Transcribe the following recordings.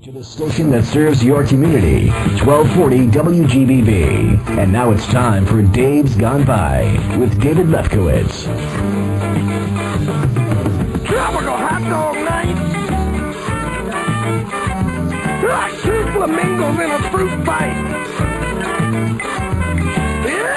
To the station that serves your community, 1240 WGBB. And now it's time for Dave's Gone By with David Lefkowitz. Tropical hot dog night. Like two flamingos in a fruit fight.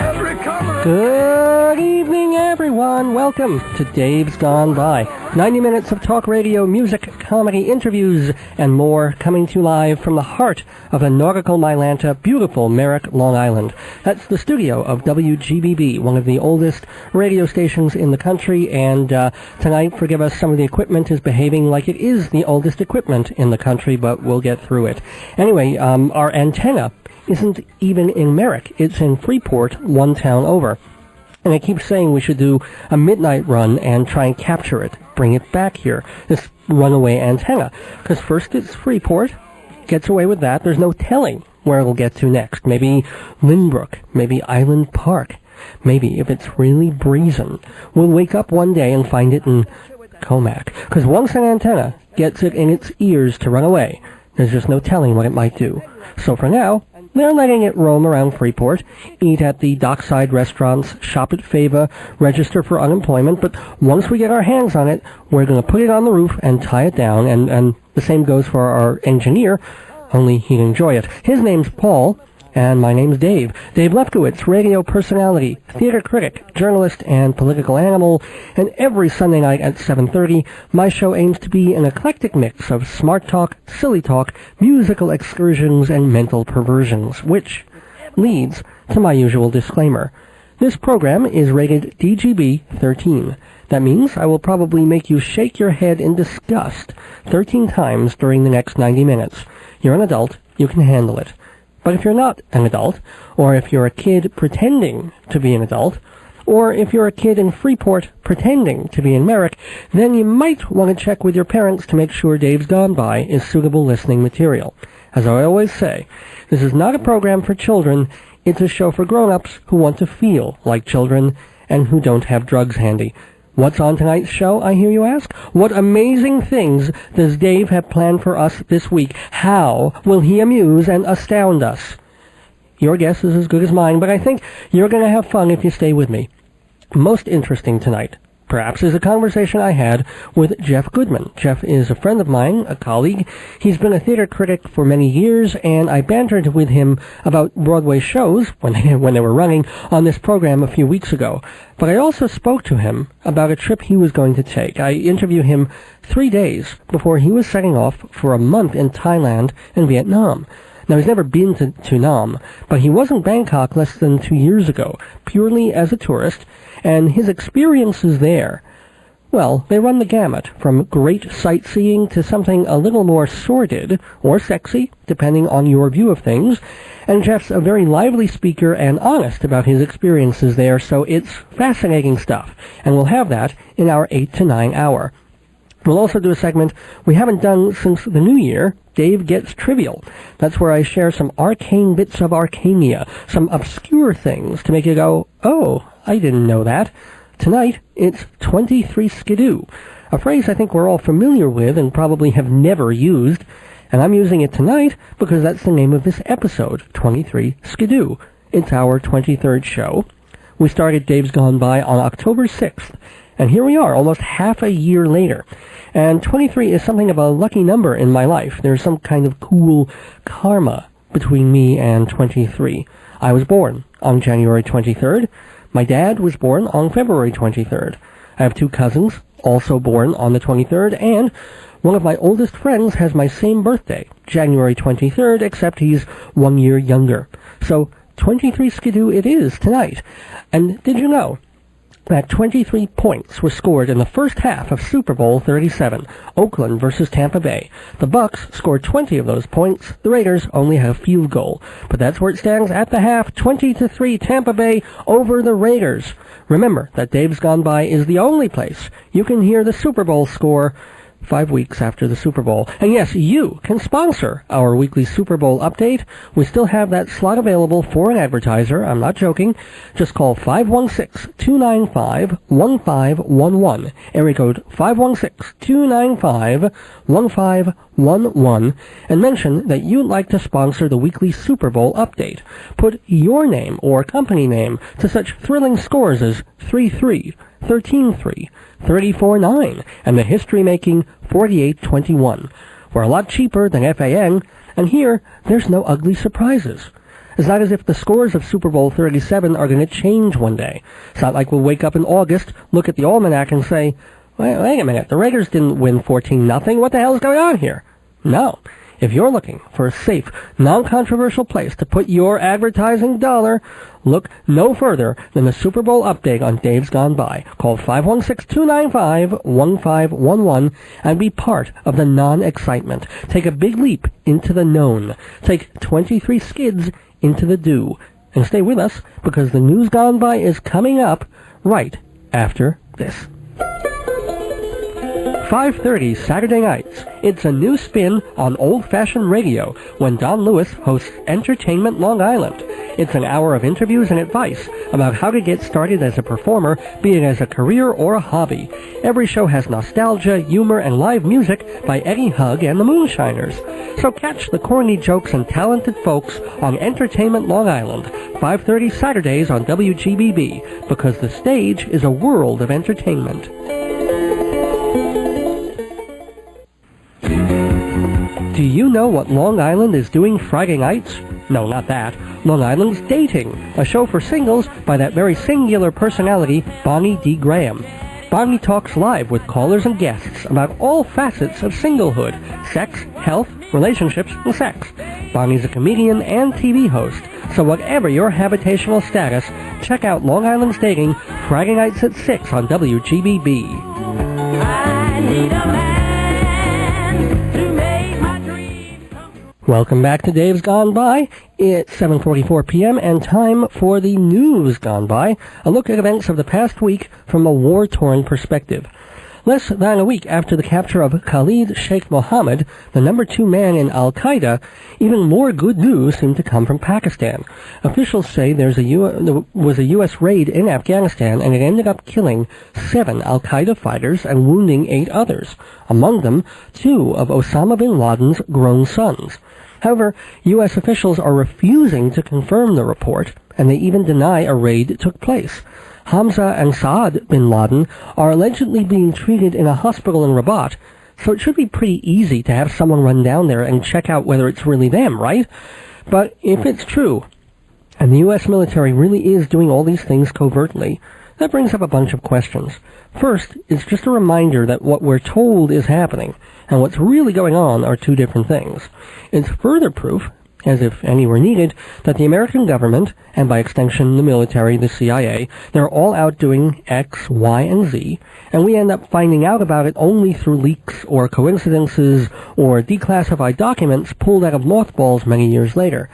Every cover. Good evening, everyone. Welcome to Dave's Gone By. 90 minutes of talk radio, music, comedy, interviews, and more coming to you live from the heart of the nautical Mylanta, beautiful Merrick, Long Island. That's the studio of WGBB, one of the oldest radio stations in the country, and tonight, forgive us, some of the equipment is behaving like it is the oldest equipment in the country, but we'll get through it. Anyway, our antenna isn't even in Merrick. It's in Freeport, one town over. And I keep saying we should do a midnight run and try and capture it, bring it back here, this runaway antenna. Because first it's Freeport, gets away with that. There's no telling where it'll get to next. Maybe Lynbrook, maybe Island Park. Maybe, if it's really breezing, we'll wake up one day and find it in Comac. Because once an antenna gets it in its ears to run away, there's just no telling what it might do. So for now, they're letting it roam around Freeport, eat at the dockside restaurants, shop at Fava, register for unemployment, but once we get our hands on it, we're going to put it on the roof and tie it down, and the same goes for our engineer, only he'd enjoy it. His name's Paul, and my name's Dave. Dave Lefkowitz, radio personality, theater critic, journalist, and political animal. And every Sunday night at 7:30, my show aims to be an eclectic mix of smart talk, silly talk, musical excursions, and mental perversions, which leads to my usual disclaimer. This program is rated DGB-13. That means I will probably make you shake your head in disgust 13 times during the next 90 minutes. You're an adult. You can handle it. But if you're not an adult, or if you're a kid pretending to be an adult, or if you're a kid in Freeport pretending to be in Merrick, then you might want to check with your parents to make sure Dave's Gone By is suitable listening material. As I always say, this is not a program for children, it's a show for grown-ups who want to feel like children and who don't have drugs handy. What's on tonight's show, I hear you ask? What amazing things does Dave have planned for us this week? How will he amuse and astound us? Your guess is as good as mine, but I think you're going to have fun if you stay with me. Most interesting tonight, perhaps, is a conversation I had with Jeff Goodman. Jeff is a friend of mine, a colleague. He's been a theater critic for many years, and I bantered with him about Broadway shows when they were running on this program a few weeks ago. But I also spoke to him about a trip he was going to take. I interviewed him 3 days before he was setting off for a month in Thailand and Vietnam. Now, he's never been to Nam, but he was in Bangkok less than 2 years ago, purely as a tourist, and his experiences there, well, they run the gamut, from great sightseeing to something a little more sordid or sexy, depending on your view of things. And Jeff's a very lively speaker and honest about his experiences there, so it's fascinating stuff. And we'll have that in our 8 to 9 hour. We'll also do a segment we haven't done since the new year, Dave Gets Trivial. That's where I share some arcane bits of Arcania, some obscure things to make you go, oh, I didn't know that. Tonight, it's 23 Skidoo, a phrase I think we're all familiar with and probably have never used, and I'm using it tonight because that's the name of this episode, 23 Skidoo. It's our 23rd show. We started Dave's Gone By on October 6th, and here we are, almost half a year later. And 23 is something of a lucky number in my life. There's some kind of cool karma between me and 23. I was born on January 23rd. My dad was born on February 23rd. I have 2 cousins, also born on the 23rd, and one of my oldest friends has my same birthday, January 23rd, except he's 1 year younger. So 23 Skidoo it is tonight. And did you know that 23 points were scored in the first half of Super Bowl 37, Oakland versus Tampa Bay. The Bucks scored 20 of those points. The Raiders only had a field goal. But that's where it stands at the half, 20-3 Tampa Bay over the Raiders. Remember that Dave's Gone By is the only place you can hear the Super Bowl score 5 weeks after the Super Bowl. And yes, you can sponsor our weekly Super Bowl update. We still have that slot available for an advertiser. I'm not joking. Just call 516-295-1511. Area code 516-295-1511. And mention that you'd like to sponsor the weekly Super Bowl update. Put your name or company name to such thrilling scores as 3-3, 13-3, 34-9, and the history-making 48-21. We're a lot cheaper than FAN, and here, there's no ugly surprises. It's not as if the scores of Super Bowl 37 are going to change one day. It's not like we'll wake up in August, look at the almanac, and say, wait a minute, the Raiders didn't win 14-0. What the hell is going on here? No. If you're looking for a safe, non-controversial place to put your advertising dollar, look no further than the Super Bowl update on Dave's Gone By. Call 516-295-1511 and be part of the non-excitement. Take a big leap into the known. Take 23 skids into the do. And stay with us, because the news gone by is coming up right after this. 5:30 Saturday nights. It's a new spin on old-fashioned radio when Don Lewis hosts Entertainment Long Island. It's an hour of interviews and advice about how to get started as a performer, be it as a career or a hobby. Every show has nostalgia, humor, and live music by Eddie Hugg and the Moonshiners. So catch the corny jokes and talented folks on Entertainment Long Island, 5:30 Saturdays on WGBB, because the stage is a world of entertainment. Do you know what Long Island is doing Friday nights? No, not that. Long Island's Dating, a show for singles by that very singular personality, Bonnie D. Graham. Bonnie talks live with callers and guests about all facets of singlehood, sex, health, relationships, and sex. Bonnie's a comedian and TV host, so whatever your habitational status, check out Long Island's Dating Friday nights at 6 on WGBB. I need a man. Welcome back to Dave's Gone By. It's 7:44 p.m. and time for the news gone by, a look at events of the past week from a war-torn perspective. Less than a week after the capture of Khalid Sheikh Mohammed, the number 2 man in Al-Qaeda, even more good news seemed to come from Pakistan. Officials say there was a U.S. raid in Afghanistan, and it ended up killing 7 Al-Qaeda fighters and wounding 8 others, among them 2 of Osama bin Laden's grown sons. However, U.S. officials are refusing to confirm the report, and they even deny a raid took place. Hamza and Saad bin Laden are allegedly being treated in a hospital in Rabat, so it should be pretty easy to have someone run down there and check out whether it's really them, right? But if it's true, and the U.S. military really is doing all these things covertly, that brings up a bunch of questions. First, it's just a reminder that what we're told is happening, and what's really going on are 2 different things. It's further proof, as if any were needed, that the American government, and by extension the military, the CIA, they're all out doing X, Y, and Z, and we end up finding out about it only through leaks or coincidences or declassified documents pulled out of mothballs many years later.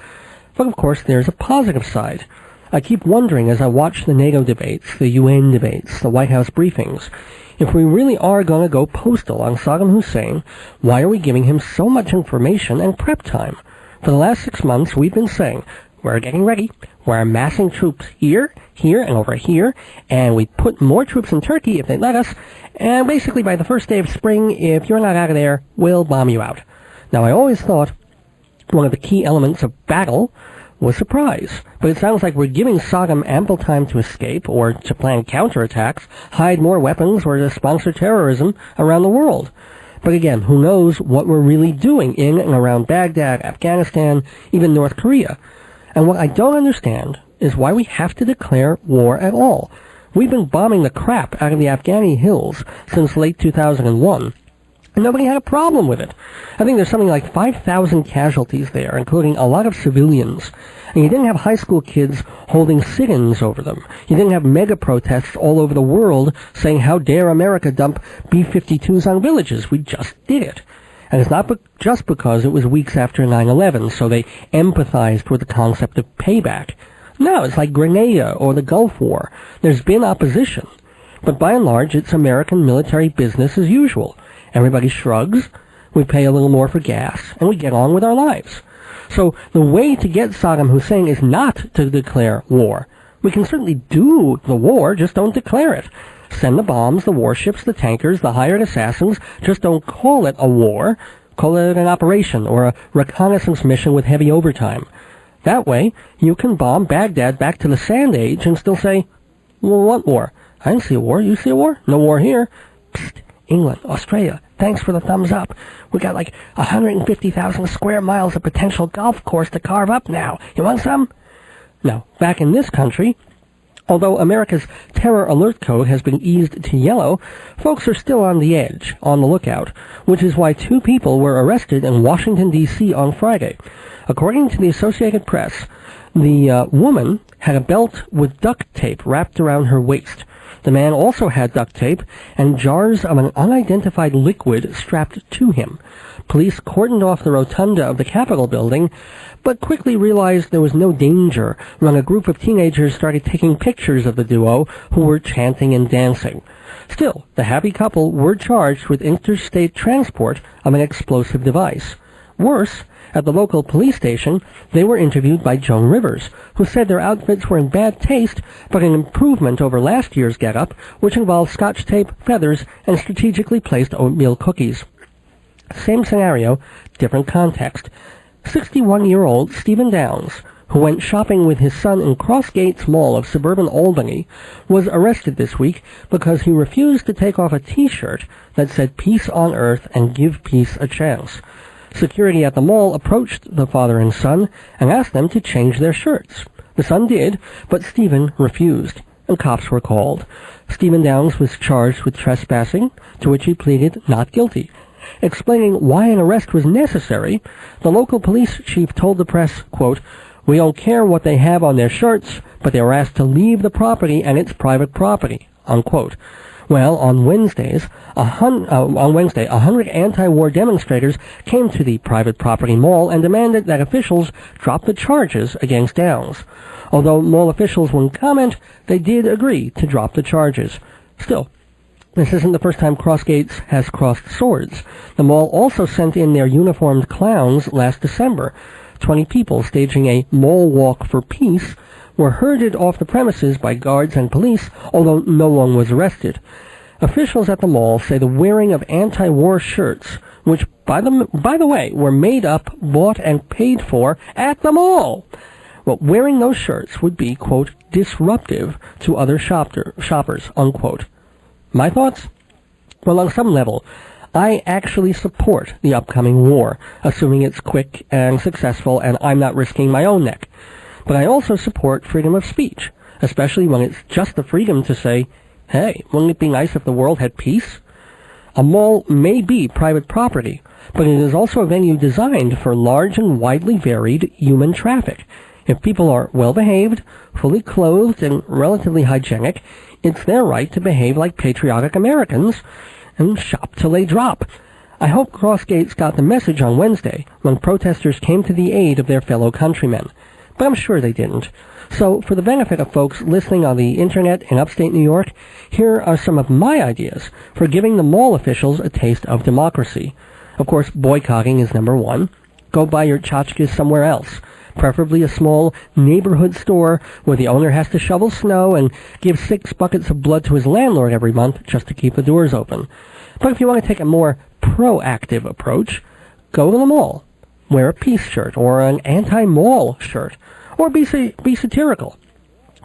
But of course there's a positive side. I keep wondering as I watch the NATO debates, the UN debates, the White House briefings, if we really are going to go postal on Saddam Hussein, why are we giving him so much information and prep time? For the last 6 months, we've been saying, we're getting ready, we're amassing troops here, here, and over here, and we put more troops in Turkey if they let us, and basically by the first day of spring, if you're not out of there, we'll bomb you out. Now, I always thought one of the key elements of battle was surprise, but it sounds like we're giving Saddam ample time to escape, or to plan counterattacks, hide more weapons, or to sponsor terrorism around the world. But again, who knows what we're really doing in and around Baghdad, Afghanistan, even North Korea. And what I don't understand is why we have to declare war at all. We've been bombing the crap out of the Afghani hills since late 2001, and nobody had a problem with it. I think there's something like 5,000 casualties there, including a lot of civilians. And you didn't have high school kids holding sit-ins over them. You didn't have mega protests all over the world saying, how dare America dump B-52s on villages. We just did it. And it's not just because it was weeks after 9/11, so they empathized with the concept of payback. No, it's like Grenada or the Gulf War. There's been opposition. But by and large, it's American military business as usual. Everybody shrugs, we pay a little more for gas, and we get on with our lives. So the way to get Saddam Hussein is not to declare war. We can certainly do the war, just don't declare it. Send the bombs, the warships, the tankers, the hired assassins, just don't call it a war. Call it an operation or a reconnaissance mission with heavy overtime. That way, you can bomb Baghdad back to the Sand Age and still say, well, what war? I didn't see a war. You see a war? No war here. Psst, England, Australia, thanks for the thumbs up. We got like 150,000 square miles of potential golf course to carve up now. You want some? Now, back in this country, although America's terror alert code has been eased to yellow, folks are still on the edge, on the lookout, which is why 2 people were arrested in Washington, D.C. on Friday. According to the Associated Press, the woman had a belt with duct tape wrapped around her waist. The man also had duct tape and jars of an unidentified liquid strapped to him. Police cordoned off the rotunda of the Capitol building, but quickly realized there was no danger when a group of teenagers started taking pictures of the duo who were chanting and dancing. Still, the happy couple were charged with interstate transport of an explosive device. Worse, at the local police station, they were interviewed by Joan Rivers, who said their outfits were in bad taste, but an improvement over last year's get-up, which involved scotch tape, feathers, and strategically placed oatmeal cookies. Same scenario, different context. 61-year-old Stephen Downs, who went shopping with his son in Crossgates Mall of suburban Albany, was arrested this week because he refused to take off a T-shirt that said "Peace on Earth" and "Give Peace a Chance." Security at the mall approached the father and son and asked them to change their shirts. The son did, but Stephen refused, and cops were called. Stephen Downs was charged with trespassing, to which he pleaded not guilty. Explaining why an arrest was necessary, the local police chief told the press, quote, "We don't care what they have on their shirts, but they were asked to leave the property and it's private property," unquote. Well, on Wednesday, 100 anti-war demonstrators came to the private property mall and demanded that officials drop the charges against Downs. Although mall officials wouldn't comment, they did agree to drop the charges. Still, this isn't the first time Crossgates has crossed swords. The mall also sent in their uniformed clowns last December. 20 people staging a mall walk for peace were herded off the premises by guards and police, although no one was arrested. Officials at the mall say the wearing of anti-war shirts, which, by the way, were made up, bought, and paid for at the mall, well, wearing those shirts would be, quote, disruptive to other shoppers, unquote. My thoughts? Well, on some level, I actually support the upcoming war, assuming it's quick and successful and I'm not risking my own neck. But I also support freedom of speech, especially when it's just the freedom to say, hey, wouldn't it be nice if the world had peace? A mall may be private property, but it is also a venue designed for large and widely varied human traffic. If people are well-behaved, fully clothed, and relatively hygienic, it's their right to behave like patriotic Americans and shop till they drop. I hope Crossgates got the message on Wednesday when protesters came to the aid of their fellow countrymen. But I'm sure they didn't. So, for the benefit of folks listening on the internet in upstate New York, here are some of my ideas for giving the mall officials a taste of democracy. Of course, boycotting is number one. Go buy your tchotchkes somewhere else, preferably a small neighborhood store where the owner has to shovel snow and give 6 buckets of blood to his landlord every month just to keep the doors open. But if you want to take a more proactive approach, go to the mall. Wear a peace shirt or an anti-mall shirt, or be satirical.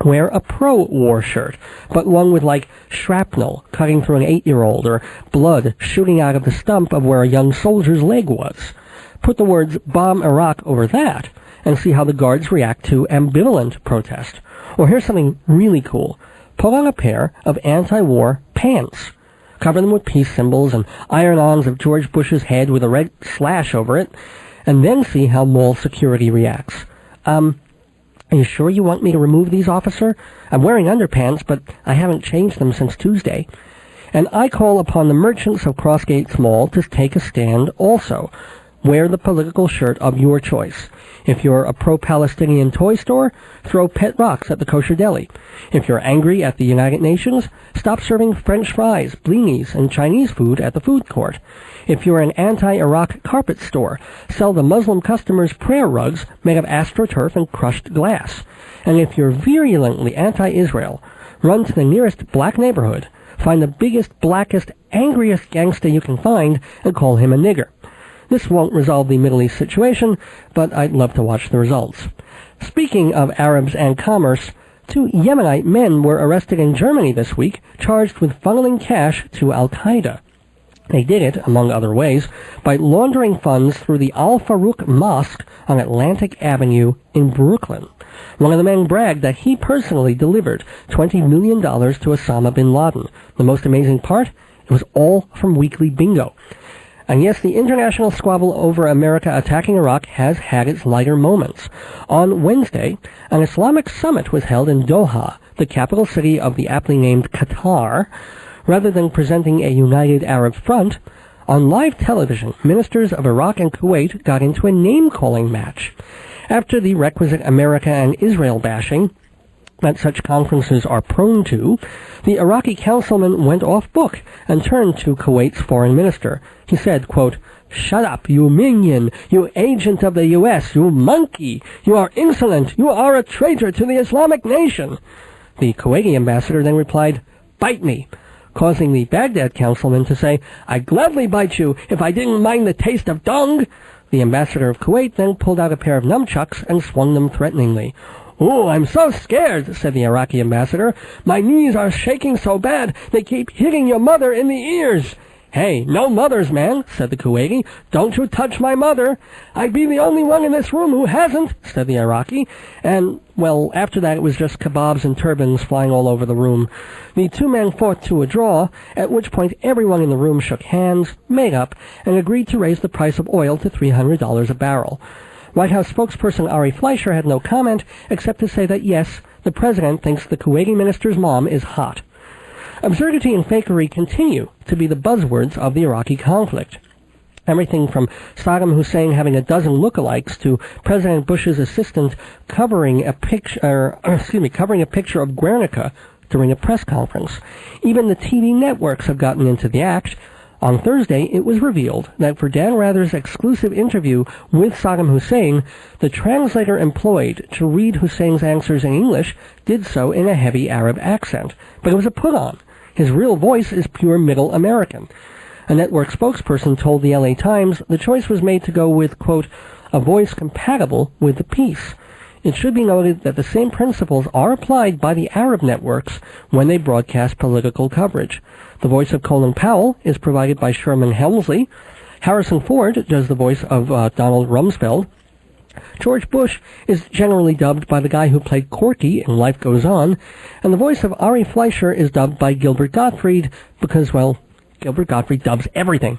Wear a pro-war shirt, but one with, like, shrapnel cutting through an 8-year-old or blood shooting out of the stump of where a young soldier's leg was. Put the words "Bomb Iraq" over that and see how the guards react to ambivalent protest. Or here's something really cool. Put on a pair of anti-war pants. Cover them with peace symbols and iron-ons of George Bush's head with a red slash over it, and then see how mall security reacts. Are you sure you want me to remove these, officer? I'm wearing underpants, but I haven't changed them since Tuesday. And I call upon the merchants of Crossgates Mall to take a stand also. wear the political shirt of your choice. If you're a pro-Palestinian toy store, throw pet rocks at the kosher deli. If you're angry at the United Nations, stop serving French fries, blinis, and Chinese food at the food court. If you're an anti-Iraq carpet store, sell the Muslim customers prayer rugs made of astroturf and crushed glass. And if you're virulently anti-Israel, run to the nearest black neighborhood, find the biggest, blackest, angriest gangster you can find, and call him a nigger. This won't resolve the Middle East situation, but I'd love to watch the results. Speaking of Arabs and commerce, 2 Yemenite men were arrested in Germany this week, charged with funneling cash to Al-Qaeda. They did it, among other ways, by laundering funds through the Al-Farouk Mosque on Atlantic Avenue in Brooklyn. One of the men bragged that he personally delivered $20 million to Osama bin Laden. The most amazing part? It was all from weekly bingo. And yes, the international squabble over America attacking Iraq has had its lighter moments. On Wednesday, an Islamic summit was held in Doha, the capital city of the aptly named Qatar. Rather than presenting a united Arab front, on live television, ministers of Iraq and Kuwait got into a name-calling match. After the requisite America and Israel bashing that such conferences are prone to, the Iraqi councilman went off book and turned to Kuwait's foreign minister. He said, quote, "Shut up, you minion, you agent of the U.S., you monkey, you are insolent, you are a traitor to the Islamic nation." The Kuwaiti ambassador then replied, "Bite me," causing the Baghdad councilman to say, "I'd gladly bite you if I didn't mind the taste of dung." The ambassador of Kuwait then pulled out a pair of nunchucks and swung them threateningly. "Oh, I'm so scared," said the Iraqi ambassador. "My knees are shaking so bad, they keep hitting your mother in the ears." "Hey, no mothers, man," said the Kuwaiti. "Don't you touch my mother." "I'd be the only one in this room who hasn't," said the Iraqi. And, well, after that it was just kebabs and turbans flying all over the room. The 2 men fought to a draw, at which point everyone in the room shook hands, made up, and agreed to raise the price of oil to $300 a barrel. White House spokesperson Ari Fleischer had no comment, except to say that yes, the president thinks the Kuwaiti minister's mom is hot. Absurdity and fakery continue to be the buzzwords of the Iraqi conflict. Everything from Saddam Hussein having a dozen lookalikes to President Bush's assistant covering a picture of Guernica during a press conference. Even the TV networks have gotten into the act. On Thursday, it was revealed that for Dan Rather's exclusive interview with Saddam Hussein, the translator employed to read Hussein's answers in English did so in a heavy Arab accent. But it was a put-on. His real voice is pure Middle American. A network spokesperson told the LA Times the choice was made to go with, quote, "a voice compatible with the piece." It should be noted that the same principles are applied by the Arab networks when they broadcast political coverage. The voice of Colin Powell is provided by Sherman Hemsley. Harrison Ford does the voice of Donald Rumsfeld. George Bush is generally dubbed by the guy who played Corky in Life Goes On, and the voice of Ari Fleischer is dubbed by Gilbert Gottfried because, well, Gilbert Gottfried dubs everything.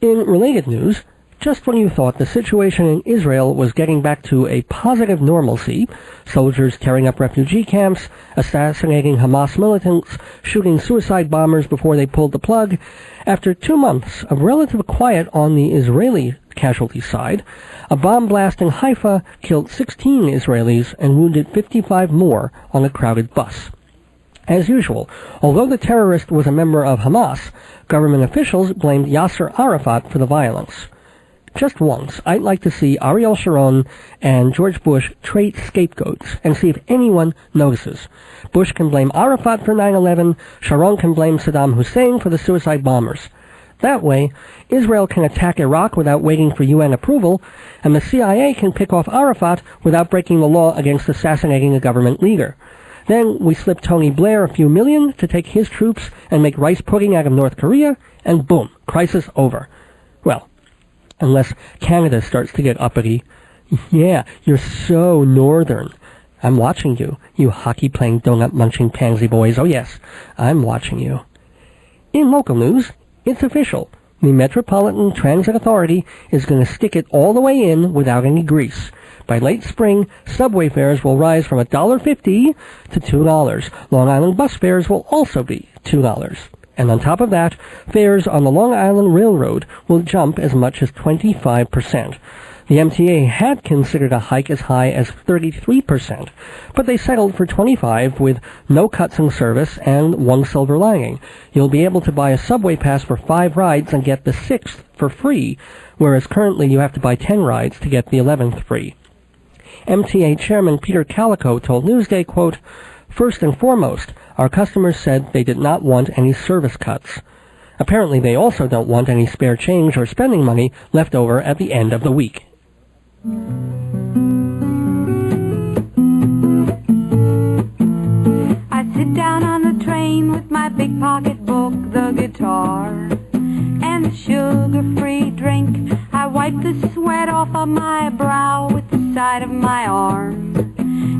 In related news, just when you thought the situation in Israel was getting back to a positive normalcy, soldiers tearing up refugee camps, assassinating Hamas militants, shooting suicide bombers before they pulled the plug, after 2 months of relative quiet on the Israeli casualty side, a bomb blast in Haifa killed 16 Israelis and wounded 55 more on a crowded bus. As usual, although the terrorist was a member of Hamas, government officials blamed Yasser Arafat for the violence. Just once, I'd like to see Ariel Sharon and George Bush trade scapegoats and see if anyone notices. Bush can blame Arafat for 9/11, Sharon can blame Saddam Hussein for the suicide bombers. That way, Israel can attack Iraq without waiting for UN approval, and the CIA can pick off Arafat without breaking the law against assassinating a government leader. Then we slip Tony Blair a few million to take his troops and make rice pudding out of North Korea, and boom, crisis over. Well, unless Canada starts to get uppity. Yeah, you're so northern. I'm watching you, you hockey-playing, donut-munching pansy boys. Oh yes, I'm watching you. In local news, it's official. The Metropolitan Transit Authority is going to stick it all the way in without any grease. By late spring, subway fares will rise from $1.50 to $2. Long Island bus fares will also be $2. And on top of that, fares on the Long Island Railroad will jump as much as 25%. The MTA had considered a hike as high as 33%, but they settled for 25% with no cuts in service and one silver lining. You'll be able to buy a subway pass for 5 rides and get the 6th for free, whereas currently you have to buy 10 rides to get the 11th free. MTA Chairman Peter Calico told Newsday, quote, "First and foremost, our customers said they did not want any service cuts. Apparently they also don't want any spare change or spending money left over at the end of the week." I sit down on the train with my big pocketbook, the guitar, and a sugar-free drink. I wipe the sweat off of my brow with the side of my arm,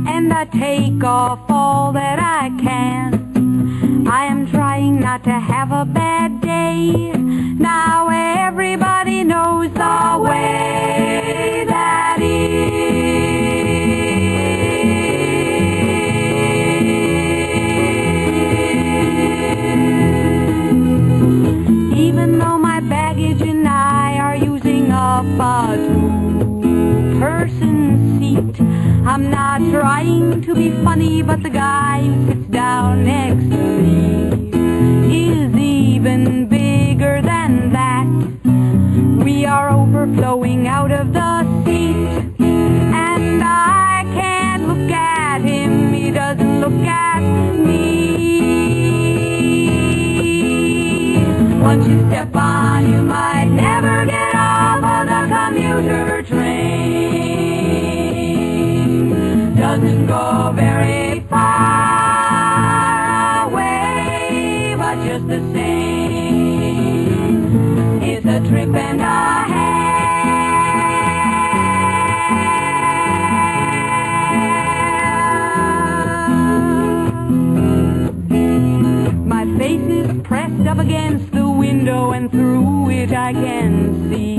and I take off all that I can. I am trying not to have a bad day. Now everybody knows the way that is. Even though my baggage and I are using up a 2-person seat, I'm not trying to be funny, but the guy who sits down next to me is even bigger than that. We are overflowing out of the seat, and I can't look at him, he doesn't look at me. Once you step on, you might never get off of the commuter train. Doesn't go very far away, but just the same, it's a trip and a half. My face is pressed up against the window, and through it I can see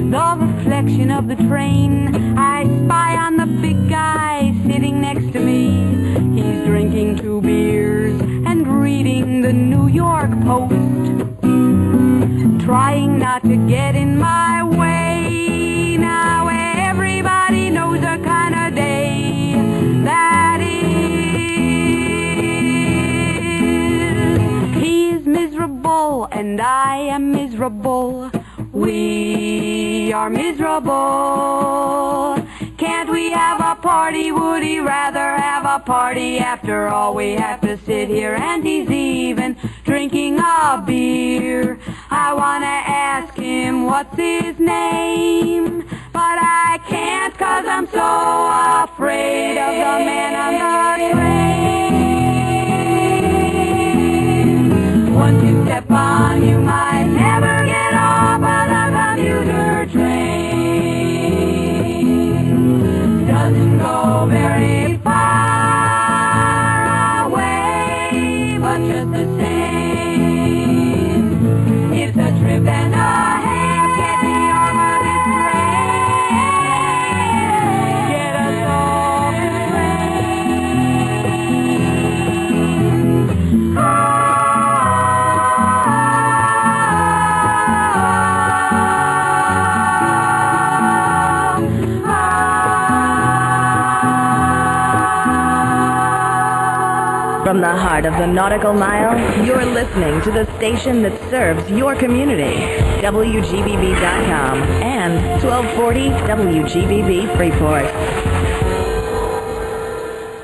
the reflection of the train. I spy on the big guy sitting next to me. He's drinking 2 beers and reading the New York Post, trying not to get in my way. Now everybody knows the kind of day that is. He's miserable and I am miserable. We are miserable. Can't we have a party? Would he rather have a party? After all, we have to sit here, and he's even drinking a beer. I want to ask him what's his name, but I can't 'cause I'm so afraid of the man on the train. Once you step on, you might never get off of the commuter train. Doesn't go very far away, but just the same, it's a trip and a half. Get me over this train. Get us off the train. From the heart of the Nautical Mile, you're listening to the station that serves your community. WGBB.com and 1240 WGBB Freeport.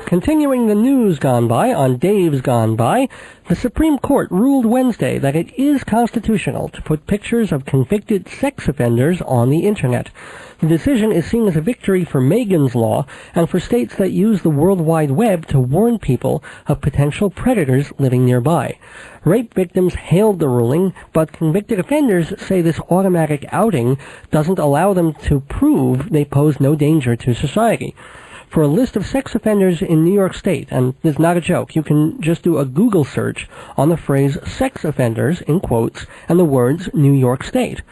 Continuing the news gone by on Dave's Gone By, the Supreme Court ruled Wednesday that it is constitutional to put pictures of convicted sex offenders on the Internet. The decision is seen as a victory for Megan's Law and for states that use the World Wide Web to warn people of potential predators living nearby. Rape victims hailed the ruling, but convicted offenders say this automatic outing doesn't allow them to prove they pose no danger to society. For a list of sex offenders in New York State, and this is not a joke, you can just do a Google search on the phrase sex offenders, in quotes, and the words New York State.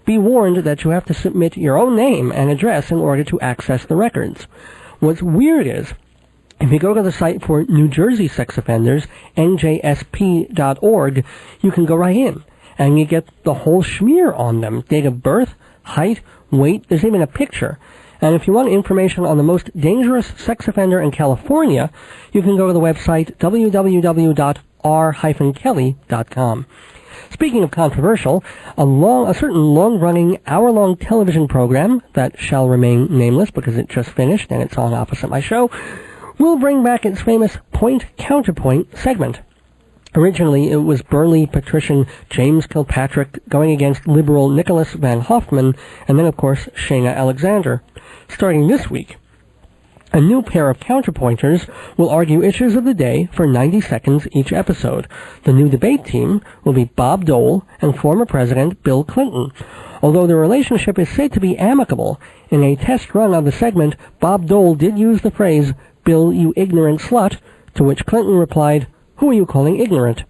Be warned that you have to submit your own name and address in order to access the records. What's weird is If you go to the site for New Jersey sex offenders, njsp.org, you can go right in, and you get the whole schmear on them. Date of birth, height, weight, there's even a picture. And if you want information on the most dangerous sex offender in California, you can go to the website www.r-kelly.com. Speaking of controversial, a certain long-running, hour-long television program that shall remain nameless because it just finished and it's on opposite my show, will bring back its famous point-counterpoint segment. Originally, it was burly patrician James Kilpatrick going against liberal Nicholas Van Hoffman, and then, of course, Shayna Alexander. Starting this week, a new pair of counterpointers will argue issues of the day for 90 seconds each episode. The new debate team will be Bob Dole and former President Bill Clinton. Although the relationship is said to be amicable, in a test run of the segment, Bob Dole did use the phrase, "Bill, you ignorant slut," to which Clinton replied, "Who are you calling ignorant?"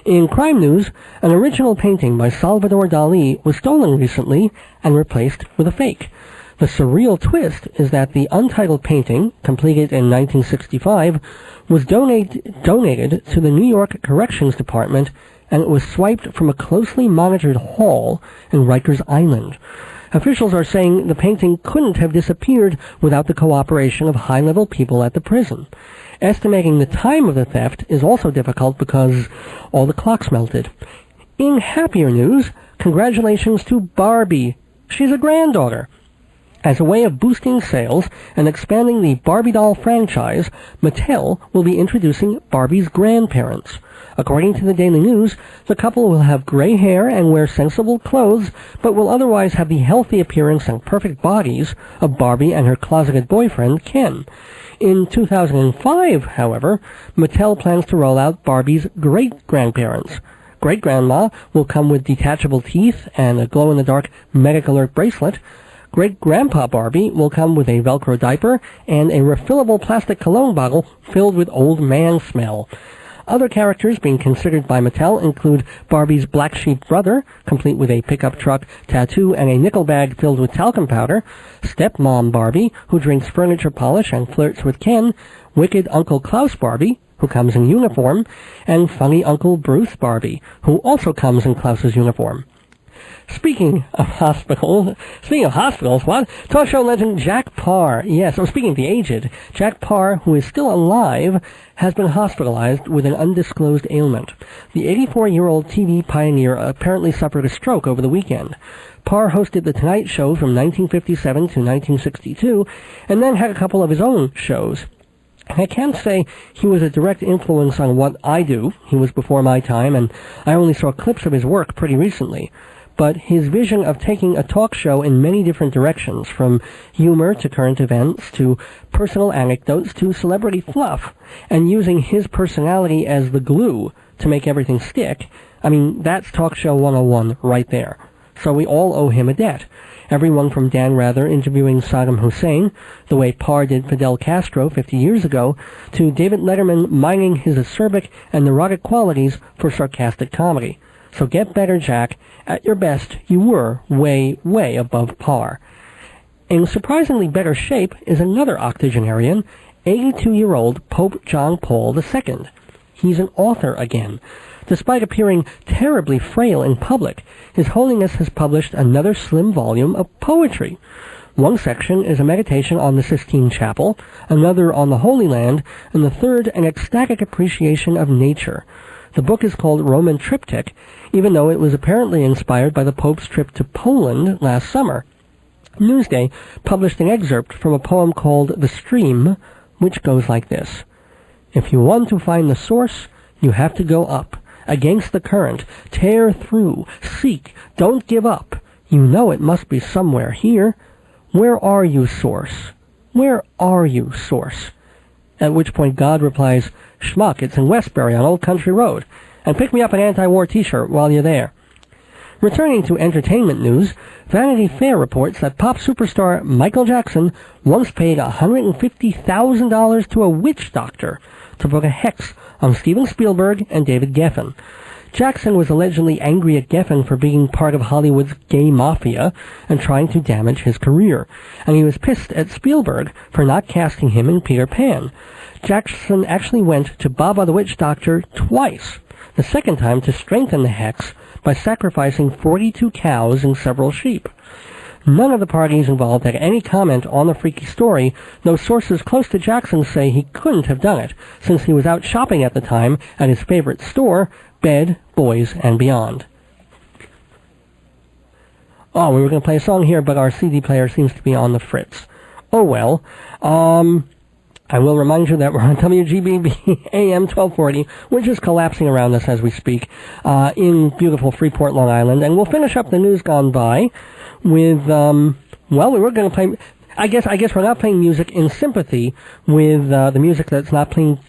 In crime news, an original painting by Salvador Dali was stolen recently and replaced with a fake. The surreal twist is that the Untitled painting, completed in 1965, was donated to the New York Corrections Department, and it was swiped from a closely monitored hall in Rikers Island. Officials are saying the painting couldn't have disappeared without the cooperation of high-level people at the prison. Estimating the time of the theft is also difficult because all the clocks melted. In happier news, congratulations to Barbie. She's a granddaughter. As a way of boosting sales and expanding the Barbie doll franchise, Mattel will be introducing Barbie's grandparents. According to the Daily News, the couple will have gray hair and wear sensible clothes, but will otherwise have the healthy appearance and perfect bodies of Barbie and her closeted boyfriend, Ken. In 2005, however, Mattel plans to roll out Barbie's great-grandparents. Great-grandma will come with detachable teeth and a glow-in-the-dark Medic Alert bracelet. Great-grandpa Barbie will come with a Velcro diaper and a refillable plastic cologne bottle filled with old man smell. Other characters being considered by Mattel include Barbie's black sheep brother, complete with a pickup truck, tattoo, and a nickel bag filled with talcum powder, Stepmom Barbie, who drinks furniture polish and flirts with Ken, Wicked Uncle Klaus Barbie, who comes in uniform, and Funny Uncle Bruce Barbie, who also comes in Klaus's uniform. Speaking of hospitals, what? Talk show legend Jack Parr. Yes, speaking of the aged, Jack Parr, who is still alive, has been hospitalized with an undisclosed ailment. The 84-year-old TV pioneer apparently suffered a stroke over the weekend. Parr hosted The Tonight Show from 1957 to 1962, and then had a couple of his own shows. I can't say he was a direct influence on what I do. He was before my time, and I only saw clips of his work pretty recently. But his vision of taking a talk show in many different directions, from humor to current events to personal anecdotes to celebrity fluff, and using his personality as the glue to make everything stick, that's Talk Show 101 right there. So we all owe him a debt. Everyone from Dan Rather interviewing Saddam Hussein, the way Parr did Fidel Castro 50 years ago, to David Letterman mining his acerbic and neurotic qualities for sarcastic comedy. So get better, Jack. At your best, you were way, way above par. In surprisingly better shape is another octogenarian, 82-year-old Pope John Paul II. He's an author again. Despite appearing terribly frail in public, His Holiness has published another slim volume of poetry. One section is a meditation on the Sistine Chapel, another on the Holy Land, and the third an ecstatic appreciation of nature. The book is called Roman Triptych, even though it was apparently inspired by the Pope's trip to Poland last summer. Newsday published an excerpt from a poem called The Stream, which goes like this. If you want to find the source, you have to go up, against the current, tear through, seek, don't give up. You know it must be somewhere here. Where are you, source? Where are you, source? At which point God replies, Schmuck, it's in Westbury on Old Country Road, and pick me up an anti-war t-shirt while you're there. Returning to entertainment news, Vanity Fair reports that pop superstar Michael Jackson once paid $150,000 to a witch doctor to put a hex on Steven Spielberg and David Geffen. Jackson was allegedly angry at Geffen for being part of Hollywood's gay mafia and trying to damage his career, and he was pissed at Spielberg for not casting him in Peter Pan. Jackson actually went to Baba the Witch Doctor twice, the second time to strengthen the hex by sacrificing 42 cows and several sheep. None of the parties involved had any comment on the freaky story, though sources close to Jackson say he couldn't have done it, since he was out shopping at the time at his favorite store, Bed, Boys, and Beyond. Oh, we were going to play a song here, but our CD player seems to be on the fritz. Oh well. I will remind you that we're on WGBB-AM 1240, which is collapsing around us as we speak, in beautiful Freeport, Long Island. And we'll finish up the news gone by with, we were going to play, I guess we're not playing music in sympathy with the music that's not playing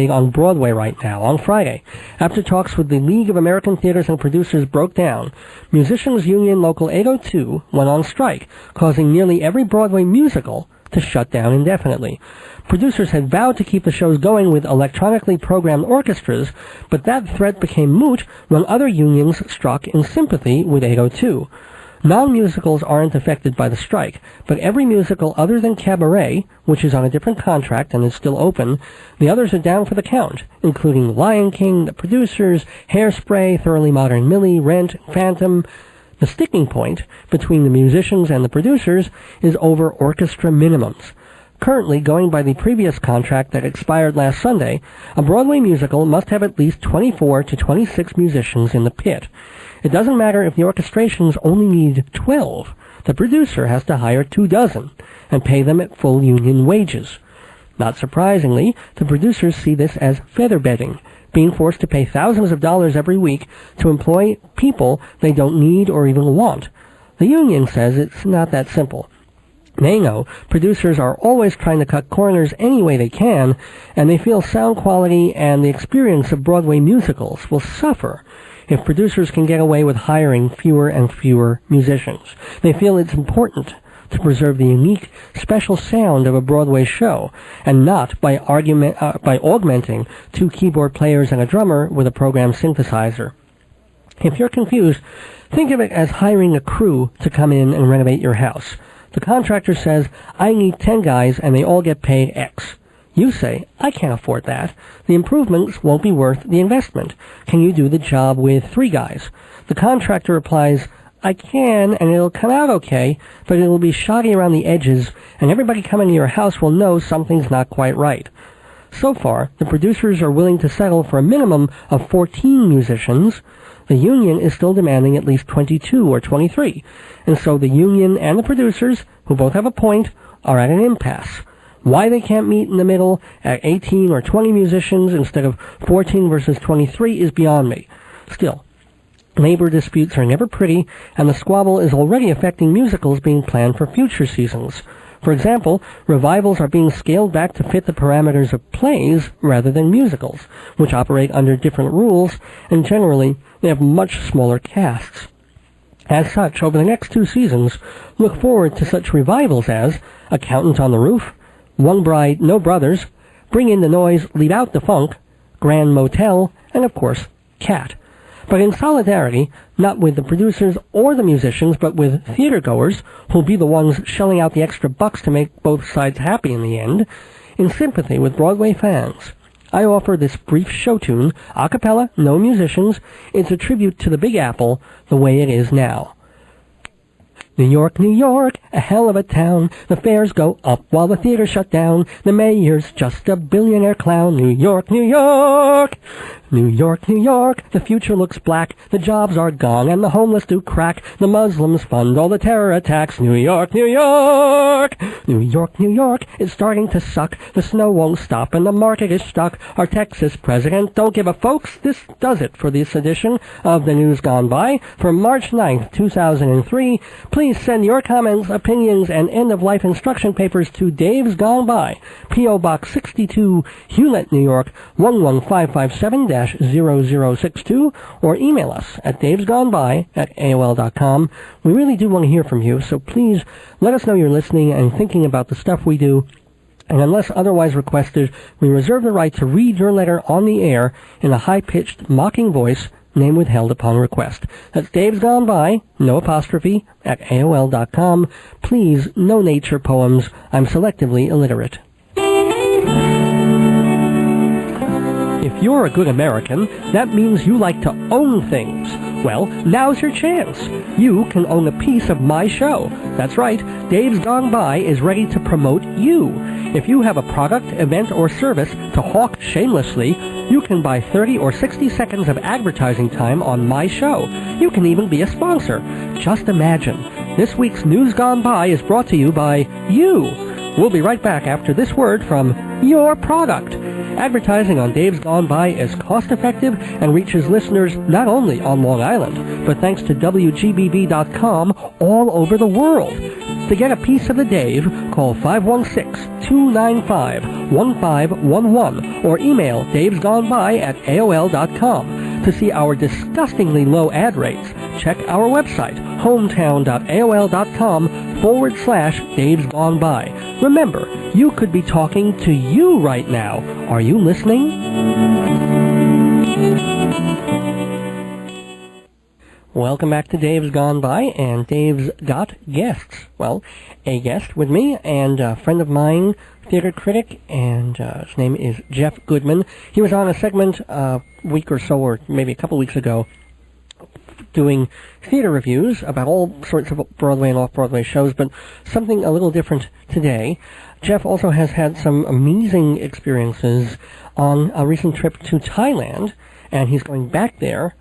on Broadway right now. On Friday, after talks with the League of American Theaters and Producers broke down, Musicians Union Local 802 went on strike, causing nearly every Broadway musical to shut down indefinitely. Producers had vowed to keep the shows going with electronically programmed orchestras, but that threat became moot when other unions struck in sympathy with 802. Non-musicals aren't affected by the strike, but every musical other than Cabaret, which is on a different contract and is still open, the others are down for the count, including Lion King, The Producers, Hairspray, Thoroughly Modern Millie, Rent, Phantom. The sticking point between the musicians and the producers is over orchestra minimums. Currently, going by the previous contract that expired last Sunday, a Broadway musical must have at least 24 to 26 musicians in the pit. It doesn't matter if the orchestrations only need 12. The producer has to hire 24 and pay them at full union wages. Not surprisingly, the producers see this as feather bedding, being forced to pay thousands of dollars every week to employ people they don't need or even want. The union says it's not that simple. They know producers are always trying to cut corners any way they can, and they feel sound quality and the experience of Broadway musicals will suffer if producers can get away with hiring fewer and fewer musicians. They feel it's important to preserve the unique, special sound of a Broadway show, and not by augmenting 2 keyboard players and a drummer with a programmed synthesizer. If you're confused, think of it as hiring a crew to come in and renovate your house. The contractor says, I need 10 guys and they all get paid X. You say, I can't afford that. The improvements won't be worth the investment. Can you do the job with 3 guys? The contractor replies, I can, and it'll come out okay, but it'll be shoddy around the edges, and everybody coming to your house will know something's not quite right. So far, the producers are willing to settle for a minimum of 14 musicians. The union is still demanding at least 22 or 23, and so the union and the producers, who both have a point, are at an impasse. Why they can't meet in the middle at 18 or 20 musicians instead of 14 versus 23 is beyond me. Still, labor disputes are never pretty, and the squabble is already affecting musicals being planned for future seasons. For example, revivals are being scaled back to fit the parameters of plays rather than musicals, which operate under different rules, and generally they have much smaller casts. As such, over the next 2 seasons, look forward to such revivals as Accountant on the Roof, One Bride, No Brothers, Bring in the Noise, Leave Out the Funk, Grand Motel, and of course, Cat. But in solidarity, not with the producers or the musicians, but with theatergoers, who'll be the ones shelling out the extra bucks to make both sides happy in the end, in sympathy with Broadway fans, I offer this brief show tune, a cappella, no musicians. It's a tribute to the Big Apple, the way it is now. New York, New York, a hell of a town. The fares go up while the theaters shut down. The mayor's just a billionaire clown. New York, New York. New York, New York, the future looks black. The jobs are gone and the homeless do crack. The Muslims fund all the terror attacks. New York, New York. New York, New York, it's starting to suck. The snow won't stop and the market is stuck. Our Texas president don't give a folks. This does it for this edition of The News Gone By for March 9th, 2003. Please send your comments, opinions, and end-of-life instruction papers to Dave's Gone By, P.O. Box 62, Hewlett, New York, 11557-0062, or email us at davesgoneby@aol.com. We really do want to hear from you, so please let us know you're listening and thinking about the stuff we do. And unless otherwise requested, we reserve the right to read your letter on the air in a high-pitched, mocking voice name withheld upon request. That's Dave's Gone By, no apostrophe, at AOL.com. Please, no nature poems. I'm selectively illiterate. If you're a good American, that means you like to own things. Well, now's your chance. You can own a piece of my show. That's right, Dave's Gone By is ready to promote you. If you have a product, event, or service to hawk shamelessly, you can buy 30 or 60 seconds of advertising time on my show. You can even be a sponsor. Just imagine. This week's News Gone By is brought to you by you. We'll be right back after this word from your product. Advertising on Dave's Gone By is cost-effective and reaches listeners not only on Long Island, but thanks to WGBB.com all over the world. To get a piece of the Dave, call 516-295-1511 or email davesgoneby at AOL.com. To see our disgustingly low ad rates, check our website, hometown.aol.com/Dave's Gone By. Remember, you could be talking to you right now. Are you listening? Welcome back to Dave's Gone By, and Dave's got guests. Well, a guest with me, and a friend of mine, theater critic, and his name is Jeff Goodman. He was on a segment a week or so, or maybe a couple weeks ago, doing theater reviews about all sorts of Broadway and off-Broadway shows, but something a little different today. Jeff also has had some amazing experiences on a recent trip to Thailand, and he's going back there.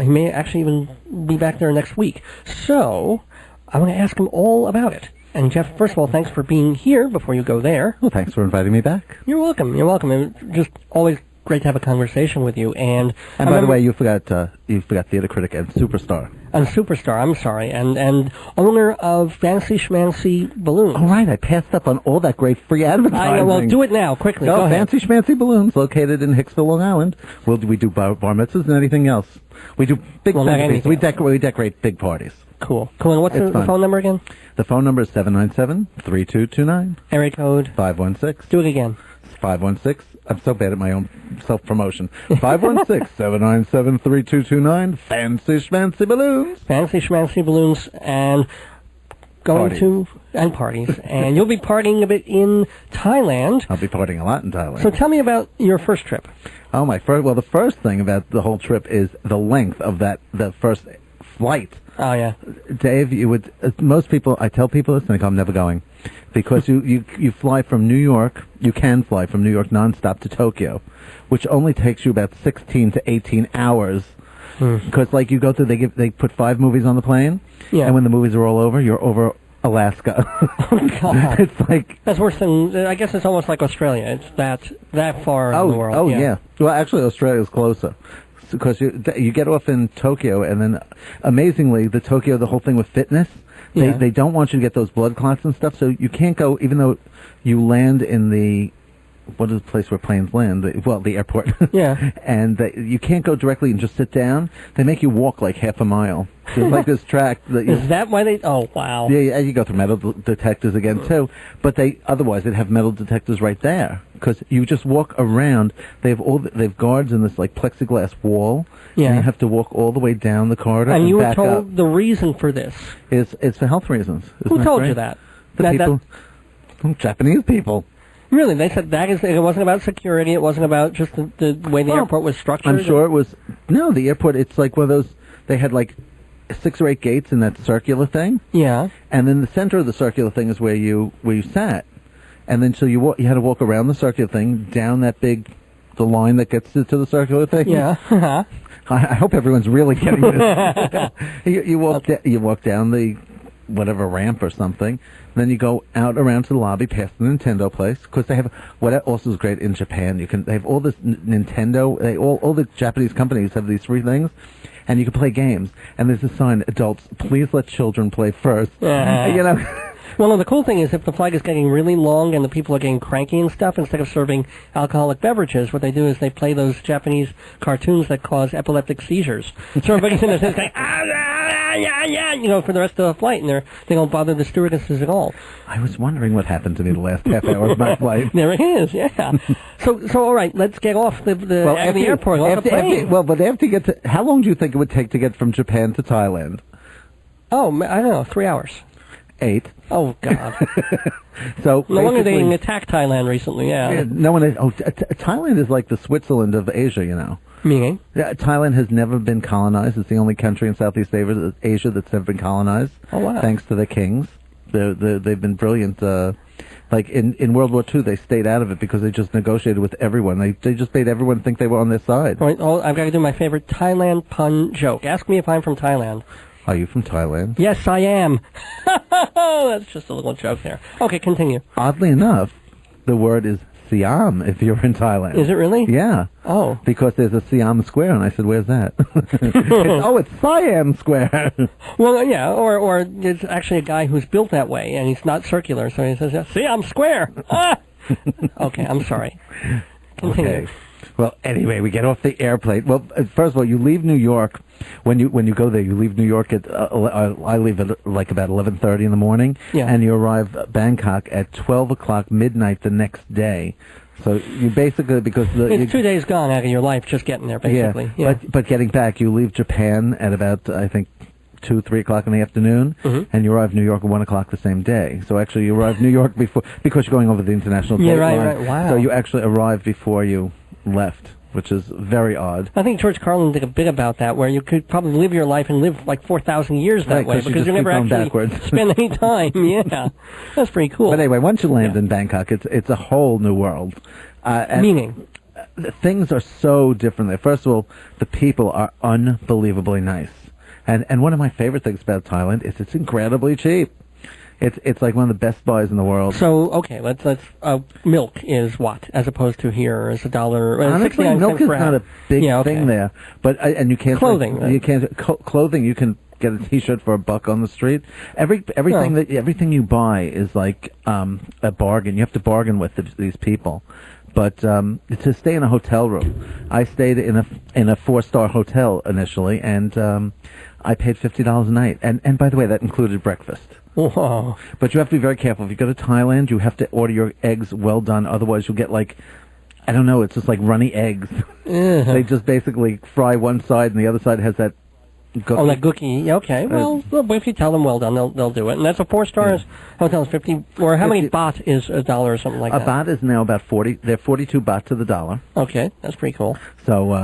He may actually even be back there next week. So, I want to ask him all about it. And Jeff, first of all, thanks for being here before you go there. Well, thanks for inviting me back. You're welcome. You're welcome. It's just always great to have a conversation with you. And by the way, you forgot theater critic and superstar. And superstar, I'm sorry. And owner of Fancy Schmancy Balloons. All right, I passed up on all that great free advertising. Well, do it now, quickly. No, Go ahead. Fancy Schmancy Balloons, located in Hicksville, Long Island. We do bar mitzvahs and anything else. We do big parties. We decorate big parties. Cool. And what's the phone number again? The phone number is 797-3229. Area code? 516. Do it again. 516. I'm so bad at my own self-promotion. 516-797-3229. Fancy Schmancy Balloons. Fancy Schmancy Balloons, and going to and parties. And you'll be partying a bit in Thailand. I'll be partying a lot in Thailand. So tell me about your first trip. Oh, the first thing about the whole trip is the length of the first flight. Oh, yeah. Dave, most people, I tell people this, and they go, I'm never going. Because you fly from New York, you can fly from New York nonstop to Tokyo, which only takes you about 16 to 18 hours. Because, you go through, they put 5 movies on the plane, and when the movies are all over, you're over Alaska. Oh, God. It's like... That's worse than, I guess it's almost like Australia. It's that far in the world. Oh, yeah. Well, actually, Australia's closer. Because you get off in Tokyo, and then, amazingly, the whole thing with fitness, they don't want you to get those blood clots and stuff, so you can't go, even though you land in the... What is the place where planes land? The airport. Yeah. And you can't go directly and just sit down. They make you walk like half a mile. There's like this track. Is that why they... Oh, wow. Yeah, you go through metal detectors again, too. But otherwise, they'd have metal detectors right there. Because you just walk around. They have guards in this, plexiglass wall. Yeah. And you have to walk all the way down the corridor and you were back told up. The reason for this? It's for health reasons. Who told you that? Japanese people. Really? They said it wasn't about security, it wasn't about just the way the airport was structured? I'm sure it was... No, the airport, it's like one of those... They had 6 or 8 gates in that circular thing. Yeah. And then the center of the circular thing is where you sat. And then so you had to walk around the circular thing, down the line that gets to the circular thing. Yeah. I hope everyone's really getting this. you walk down the... whatever ramp or something, then you go out around to the lobby past the Nintendo place, because they have what also is great in Japan. They have all this Nintendo. All the Japanese companies have these 3 things, and you can play games. And there's a sign: adults, please let children play first. Well, no, the cool thing is if the flight is getting really long and the people are getting cranky and stuff, instead of serving alcoholic beverages, what they do is they play those Japanese cartoons that cause epileptic seizures. So everybody's in a sense going, for the rest of the flight, and they don't bother the stewardesses at all. I was wondering what happened to me the last half hour of my flight. There it is, yeah. So all right, let's get off the airport, off the plane. But after you get to, how long do you think it would take to get from Japan to Thailand? Oh, I don't know, 3 hours. 8. Oh, God. So no wonder they didn't attack Thailand recently, yeah. Thailand is like the Switzerland of Asia, you know. Meaning? Yeah, Thailand has never been colonized. It's the only country in Southeast Asia that's never been colonized. Oh, wow. Thanks to the kings. They've been brilliant. Like in World War II, they stayed out of it because they just negotiated with everyone. They just made everyone think they were on their side. Right, I've got to do my favorite Thailand pun joke. Ask me if I'm from Thailand. Are you from Thailand? Yes, I am. That's just a little joke there. Okay, continue. Oddly enough, the word is Siam if you're in Thailand. Is it really? Yeah. Oh. Because there's a Siam Square, and I said, where's that? It's Siam Square. Well, yeah, or there's actually a guy who's built that way, and he's not circular, so he says, Siam Square. Ah! Okay, I'm sorry. Continue. Okay. Well, anyway, we get off the airplane. Well, first of all, you leave New York. When you go there, you leave New York at I leave at like about 11:30 in the morning, and you arrive Bangkok at 12 o'clock midnight the next day. So you basically it's 2 days gone out of your life just getting there, basically. Yeah. But getting back, you leave Japan at about I think 2, 3 o'clock in the afternoon, and you arrive New York at 1 o'clock the same day. So actually, you arrive New York before because you're going over the international date line. Right. Wow. So you actually arrive before you left, which is very odd. I think George Carlin did a bit about that, where you could probably live your life and live like 4,000 years that way because you never actually spend any time. Yeah, that's pretty cool. But anyway, once you land in Bangkok, it's a whole new world. Meaning? Things are so different there. First of all, the people are unbelievably nice. And one of my favorite things about Thailand is it's incredibly cheap. It's like one of the best buys in the world. So, okay, let's milk is what, as opposed to here is $1. Honestly, milk is not a big thing there. But, and you can't... Clothing. Clothing, you can get a T-shirt for $1 on the street. Everything you buy is like a bargain. You have to bargain with these people. But to stay in a hotel room, I stayed in a 4-star hotel initially, and I paid $50 a night. And by the way, that included breakfast. Whoa. But you have to be very careful. If you go to Thailand, you have to order your eggs well done. Otherwise, you'll get like, I don't know, it's just like runny eggs. They just basically fry one side, and the other side has that gookie. Oh, that gookie. Okay. Well, if you tell them well done, they'll do it. And that's a 4-star hotel is 50, or how many baht is $1 or something like that? A baht is now about 40. They're 42 baht to the dollar. Okay, that's pretty cool. So,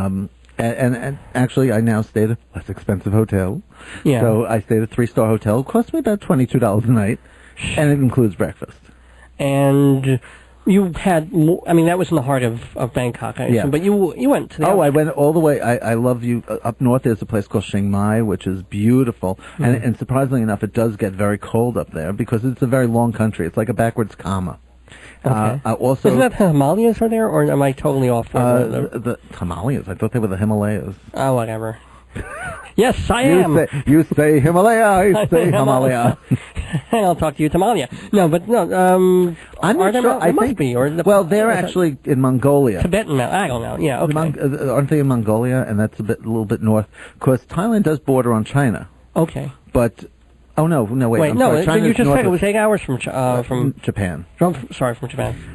and actually, I now stay at a less expensive hotel. Yeah. So I stayed at a 3-star hotel. It cost me about $22 a night, and it includes breakfast. And you had, I mean, that was in the heart of Bangkok, I assume, but you went to the... I went all the way. I love you. Up north, there's a place called Chiang Mai, which is beautiful. Mm-hmm. And surprisingly enough, it does get very cold up there because it's a very long country. It's like a backwards comma. Okay. Also, isn't that the Himalayas are there, or am I totally off? The Himalayas. I thought they were the Himalayas. Oh, whatever. Yes, I am. You say Himalaya, I say Himalaya. I'll talk to you, Himalaya. No, but no. I'm not sure. I think be. They're actually in Mongolia. Tibetan. I don't know. Yeah. Okay. Aren't they in Mongolia? And that's a little bit north. Because Thailand does border on China. Okay. But. Oh, no, wait. I'm sorry. But you just said it was 8 hours from Japan. From Japan.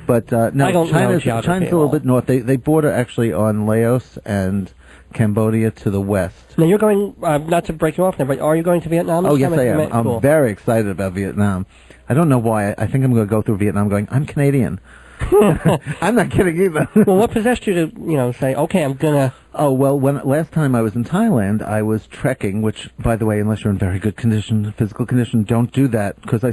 But no, China's a little bit north. They border actually on Laos and Cambodia to the west. Now you're going, not to break you off there, but are you going to Vietnam? Oh, yes, I am. I'm very excited about Vietnam. I don't know why. I think I'm going to go through Vietnam going, I'm Canadian. I'm not kidding either. Well, what possessed you to, say, okay, I'm gonna... Oh, well, last time I was in Thailand, I was trekking, which, by the way, unless you're in very good condition, physical condition, don't do that. Because I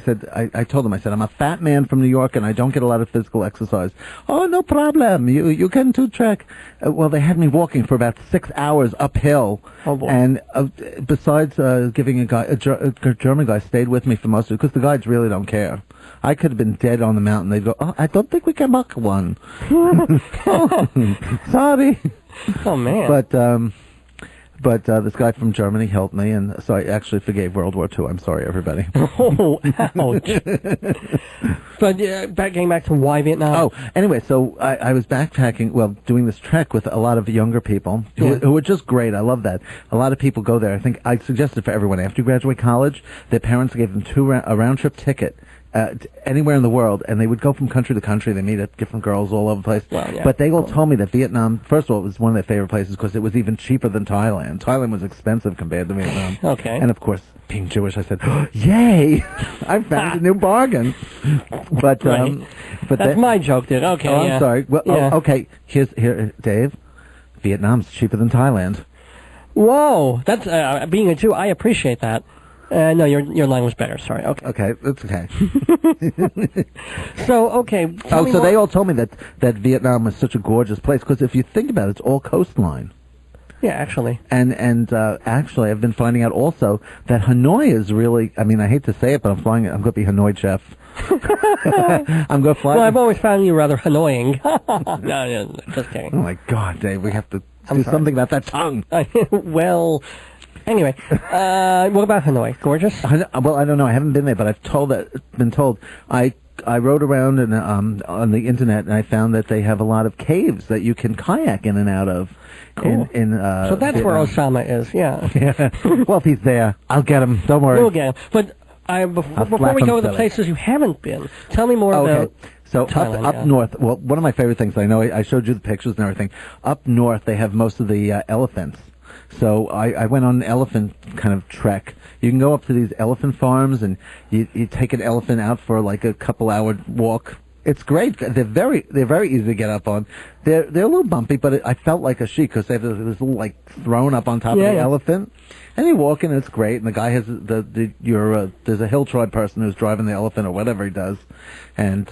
told them, I'm a fat man from New York and I don't get a lot of physical exercise. Oh, no problem. You can do trek. Well, they had me walking for about 6 hours uphill. Oh, boy. And besides giving a German guy stayed with me for most of it, because the guides really don't care. I could have been dead on the mountain. They'd go, oh, I don't think we can mark one. Oh, sorry. Oh, man. But this guy from Germany helped me, and so I actually forgave World War II. I'm sorry, everybody. Oh, ouch. But getting back to why Vietnam. Oh, anyway, so I was backpacking, doing this trek with a lot of younger people who were just great. I love that. A lot of people go there. I think I suggested for everyone, after you graduate college, their parents gave them a round-trip ticket anywhere in the world, and they would go from country to country. They meet at different girls all over the place. Well, yeah. But they all told me that Vietnam, first of all, it was one of their favorite places because it was even cheaper than Thailand. Thailand was expensive compared to Vietnam. Okay. And of course, being Jewish, I said, "Yay! I found a new bargain." But right. But that's my joke, dude. Okay. Oh, I'm sorry. Well, okay. Here, Dave. Vietnam's cheaper than Thailand. Whoa, that's being a Jew. I appreciate that. No, your line was better. Sorry. Okay. Okay, that's okay. So, okay. So they all told me that Vietnam was such a gorgeous place because if you think about it, it's all coastline. Yeah, actually. And actually, I've been finding out also that Hanoi is really. I mean, I hate to say it, but I'm going to be Hanoi chef. I'm going to fly. Well, I've always found you rather annoying. No, just kidding. Oh my God, Dave, we have to do something about that tongue. Well. Anyway, what about Hanoi? Gorgeous? Well, I don't know. I haven't been there, but I've been told. I rode around on the internet, and I found that they have a lot of caves that you can kayak in and out of. Cool. So that's Vietnam. where Osama is, yeah. Well, if he's there, I'll get him. Don't worry. You'll get him. But before we go to the places you haven't been, tell me more about So Thailand, up north, well, one of my favorite things, I know I showed you the pictures and everything. Up north, they have most of the elephants. So I went on an elephant kind of trek. You can go up to these elephant farms, and you take an elephant out for like a couple-hour walk. It's great. They're very easy to get up on. They're a little bumpy, but I felt like a sheep because they have this little like throne up on top of the elephant. And you walk in, and it's great. And the guy has there's a hill tribe person who's driving the elephant or whatever he does, and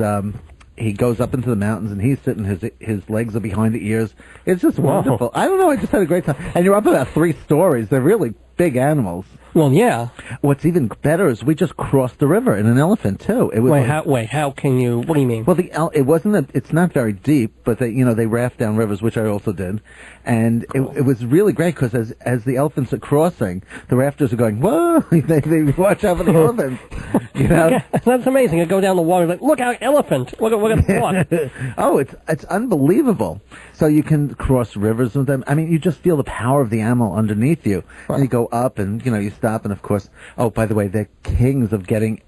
he goes up into the mountains, and he's sitting, his legs are behind the ears. It's just wonderful. I don't know, I just had a great time. And you're up about 3 stories. They're really big animals. Well, yeah. What's even better is we just crossed the river in an elephant, too. It was how can you, what do you mean? Well, it's not very deep, but they raft down rivers, which I also did. And it was really great because as the elephants are crossing, the rafters are going, whoa, they watch out for the elephants. You know? Yeah, that's amazing. You go down the water, like, look out, elephant. Look at the water. Oh, it's unbelievable. So you can cross rivers with them. I mean, you just feel the power of the animal underneath you. Right. And you go up, and you stop, and of course, oh, by the way, they're kings of getting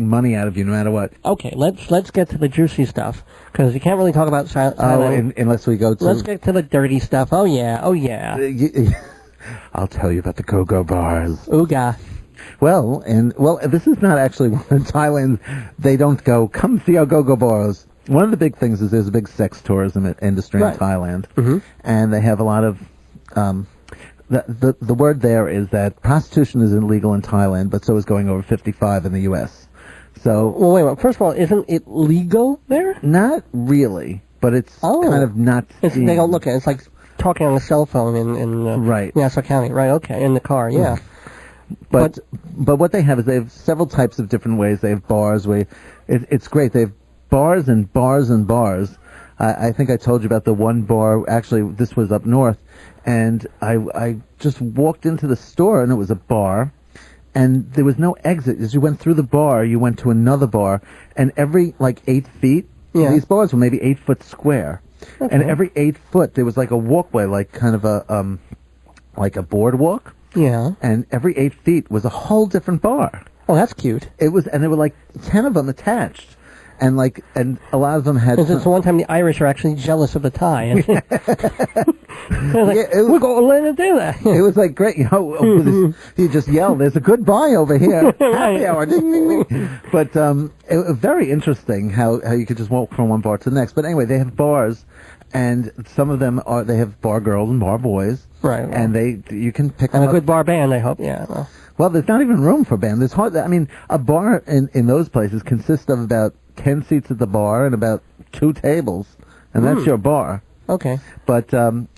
money out of you no matter what. Okay, let's get to the juicy stuff, because you can't really talk about Thailand. Unless we go to... Let's get to the dirty stuff. Oh yeah. I'll tell you about the go-go bars. Ooga. Well, this is not actually one in Thailand. They don't go, come see our go-go bars. One of the big things is there's a big sex tourism industry in Thailand, and they have a lot of... The word there is that prostitution is illegal in Thailand, but so is going over 55 in the U.S. So, well, wait a minute. First of all, isn't it legal there? Not really, but it's kind of not. They don't look at it. It's like talking on a cell phone in Nassau County, right? Okay, in the car, yeah. But what they have is they have several types of different ways. They have bars where it's great. They have bars and bars and bars. I think I told you about the one bar. Actually, this was up north. And I just walked into the store, and it was a bar, and there was no exit. As you went through the bar, you went to another bar, and every, 8 feet, these bars were maybe 8 foot square. Okay. And every 8 foot, there was like a walkway, like kind of like a boardwalk. Yeah. And every 8 feet was a whole different bar. Oh, that's cute. And there were 10 of them attached. And a lot of them had... So one time the Irish are actually jealous of the Thai. We're going to do that. It was great, you just yell, there's a good buy over here. Happy hour, ding, ding, ding. But it was very interesting how you could just walk from one bar to the next. But anyway, they have bars, and some of them they have bar girls and bar boys. Right. And you can pick them up. And a good bar band, I hope, yeah. Well, there's not even room for band. There's a bar in those places consists of about 10 seats at the bar and about 2 tables, and that's your bar. Okay. But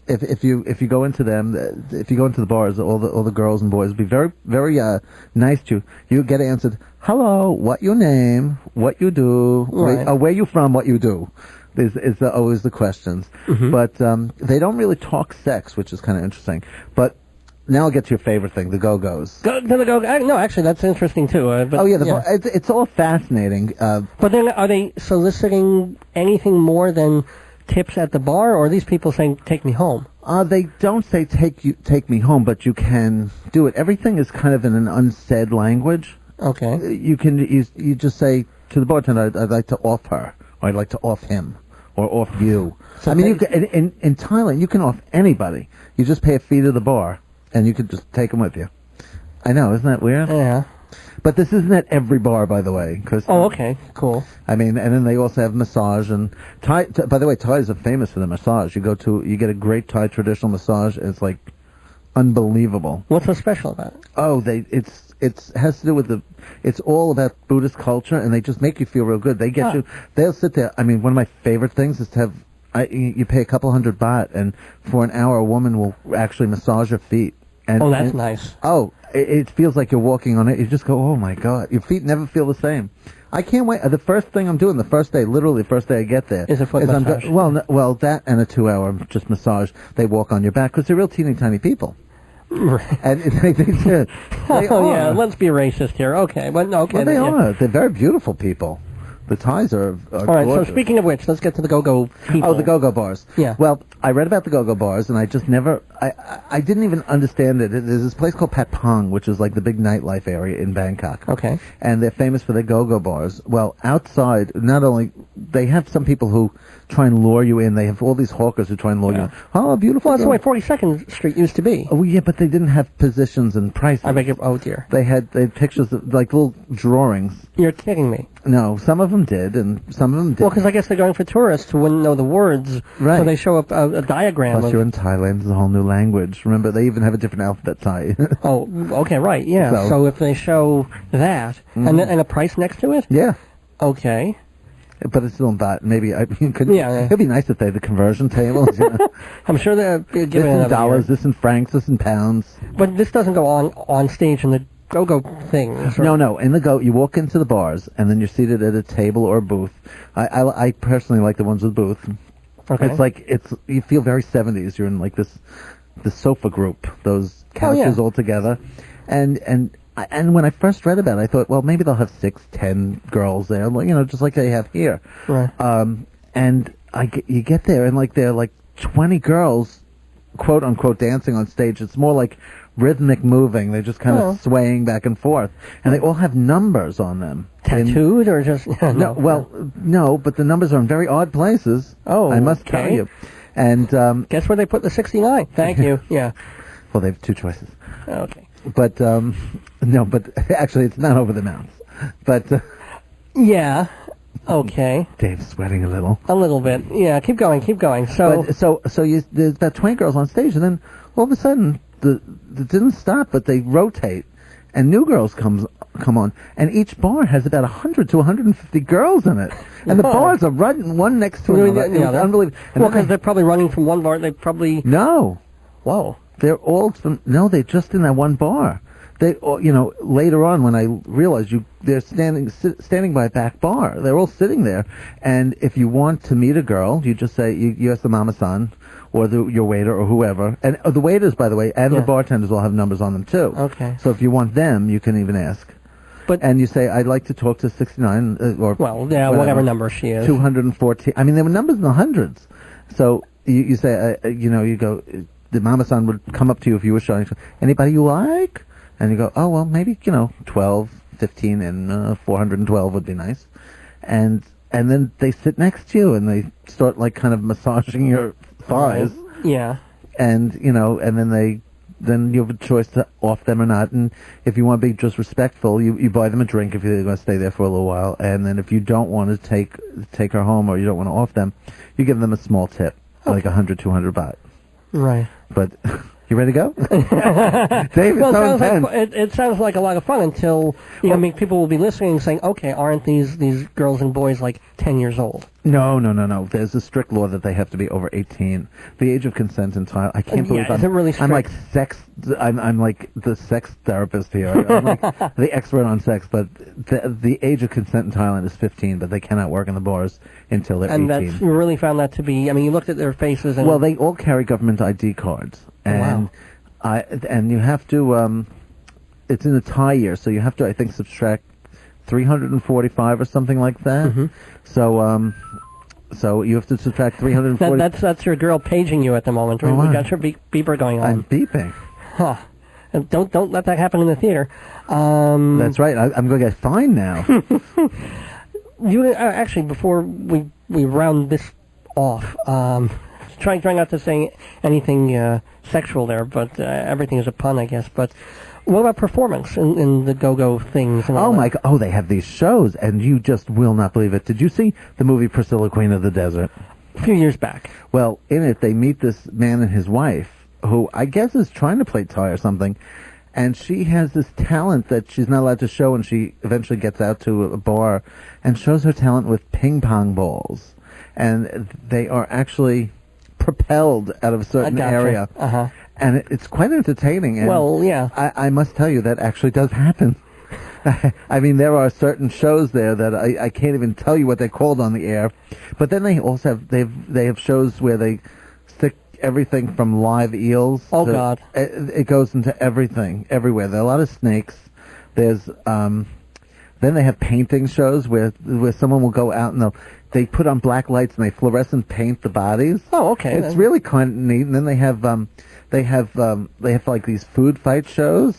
if you go into the bars, all the girls and boys will be very very nice to you. You get answered, hello, what your name, what you do, where you from, what you do. Is always the questions. Mm-hmm. But they don't really talk sex, which is kind of interesting. But now I'll get to your favorite thing, the go-go's. Go to the go-go. No, actually, that's interesting, too. It's all fascinating. But then are they soliciting anything more than tips at the bar, or are these people saying, take me home? They don't say take me home, but you can do it. Everything is kind of in an unsaid language. Okay. You just say to the bartender, I'd like to off her, or I'd like to off him, or off you. So you can, in Thailand, you can off anybody. You just pay a fee to the bar, and you can just take them with you. I know, isn't that weird? Yeah. But this isn't at every bar, by the way. Okay, cool. I mean, and then they also have massage, and Thai. By the way, Thais are famous for the massage. You get a great Thai traditional massage. It's like unbelievable. What's so special about it? Oh, it has to do with it's all about Buddhist culture, and they just make you feel real good. They get you. They'll sit there. I mean, one of my favorite things is to have. You pay a couple $100 baht, and for an hour, a woman will actually massage your feet. And, that's nice. Oh, it feels like you're walking on it. You just go, oh my God, your feet never feel the same. I can't wait. The first thing I'm doing, literally the first day I get there, is a foot massage. Well, that and a 2-hour just massage. They walk on your back because they're real teeny tiny people. Right. And they are. Yeah, let's be racist here. Okay, Well, they are. They're very beautiful people. The Thais are all right, gorgeous. so speaking of which, let's get to the go-go people. Oh, the go-go bars. Yeah. Well, I read about the go-go bars, and I just never... I didn't even understand it. There's this place called Pat Pong, which is like the big nightlife area in Bangkok. Okay. And they're famous for their go-go bars. Well, outside, not only... They have some people who try and lure you in. They have all these hawkers who try and lure you in. Oh, beautiful. Well, that's the way 42nd Street used to be. Oh, yeah, but they didn't have positions and prices. I beg your... Oh, dear. They had pictures of, like, little drawings. You're kidding me. No, some of them did, and some of them didn't. Well, because I guess they're going for tourists who wouldn't know the words. Right. So they show up a diagram. Plus, you're in Thailand. It's a whole new language. Remember, they even have a different alphabet Thai. Oh, okay, right, yeah. So if they show that, and a price next to it? Yeah. Okay. But it's still in baht. Maybe it'd be nice if they had the conversion tables. I'm sure they're giving this in dollars, this in francs, this in pounds. But this doesn't go on stage in the go-go thing. No. In the you walk into the bars, and then you're seated at a table or a booth. I personally like the ones with booth. Okay. It's like you feel very 70s. You're in like this sofa group, those couches all together, and when I first read about it, I thought, well, maybe they'll have 6-10 girls there, just like they have here. Right. And you get there, and there are like 20 girls, quote unquote, dancing on stage. It's more like rhythmic moving. They're just kind of swaying back and forth, and they all have numbers on them. Tattooed or just no, but the numbers are in very odd places. Oh, I must tell you. And guess where they put the 69? Thank you. Yeah. Well, they have two choices. Okay. But no, but actually, it's not over the mounts. But yeah. Okay. Dave's sweating a little. A little bit. Yeah. Keep going. So there's about 20 girls on stage, and then all of a sudden, it didn't stop, but they rotate, and new girls come on, and each bar has about 100 to 150 girls in it, and the bars are running one next to another. Yeah, it's unbelievable. Well, because they're probably running from one bar. They probably no. Whoa. They're all they're just in that one bar. They, later on when I realized they're standing by a back bar. They're all sitting there, and if you want to meet a girl, you just say you ask the mama-san or your waiter or whoever, and the waiters, by the way, and the bartenders all have numbers on them too. Okay. So if you want them, you can even ask. And you say, I'd like to talk to 69 or whatever number she is. 214. I mean, there were numbers in the hundreds. So you say, you go. The mama-san would come up to you if you were showing anybody you like, and you go, oh well, maybe 12, 15, and 412 would be nice, and then they sit next to you and they start like kind of massaging your thighs. Yeah. And then you have a choice to off them or not, and if you want to be just respectful, you buy them a drink if you're going to stay there for a little while, and then if you don't want to take her home or you don't want to off them, you give them a small tip, like 100, 200 baht. Right. But you ready to go? Dave, it sounds like a lot of fun until people will be listening and saying, okay, aren't these girls and boys like 10 years old? No. There's a strict law that they have to be over 18. The age of consent in Thailand. I can't believe is it really strict? I'm like I'm like the sex therapist here. I'm like the expert on sex. But the age of consent in Thailand is 15, but they cannot work in the bars until they're 18. And you really found that to be. I mean, you looked at their faces and. Well, they all carry government ID cards, and And you have to, it's in the tie year, so you have to, I think, subtract 345 or something like that. Mm-hmm. So you have to subtract 340. That's your girl paging you at the moment. Right? We got your beeper going on. I'm beeping. Huh. And don't let that happen in the theater. That's right. I'm going to get fined now. You actually, before we round this off, trying not to say anything sexual there, but everything is a pun, I guess. But what about performance in the go-go things? And all my God! Oh, they have these shows, and you just will not believe it. Did you see the movie Priscilla, Queen of the Desert? A few years back. Well, in it, they meet this man and his wife, who I guess is trying to play tie or something, and she has this talent that she's not allowed to show, and she eventually gets out to a bar and shows her talent with ping pong balls, and they are actually propelled out of a certain area. Uh-huh. And it's quite entertaining. And well, yeah. I must tell you that actually does happen. I mean, there are certain shows there that I can't even tell you what they're called on the air. But then they also have they have shows where they stick everything from live eels. Oh, God. It goes into everything, everywhere. There are a lot of snakes. There's then they have painting shows where someone will go out and they put on black lights and they fluorescent paint the bodies. Oh, okay. It's really kind of neat. And then they have like these food fight shows.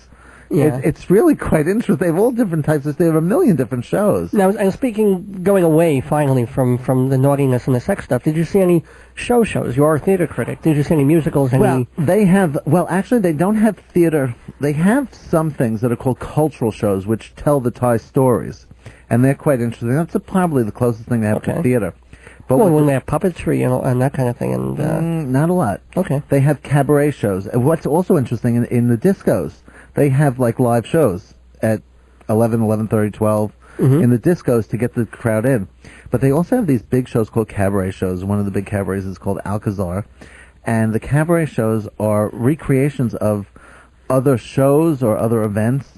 Yeah. It's really quite interesting. They have all different types of. They have a million different shows. Now, and speaking, going away finally from the naughtiness and the sex stuff, did you see any shows? You are a theater critic. Did you see any musicals? Well, they have. Well, actually, they don't have theater. They have some things that are called cultural shows, which tell the Thai stories, and they're quite interesting. That's probably the closest thing they have to theater. But when they have puppetry and that kind of thing, and not a lot. Okay. They have cabaret shows. And what's also interesting in the discos, they have like live shows at 11, 11:30, 12 in the discos to get the crowd in. But they also have these big shows called cabaret shows. One of the big cabarets is called Alcazar, and the cabaret shows are recreations of other shows or other events,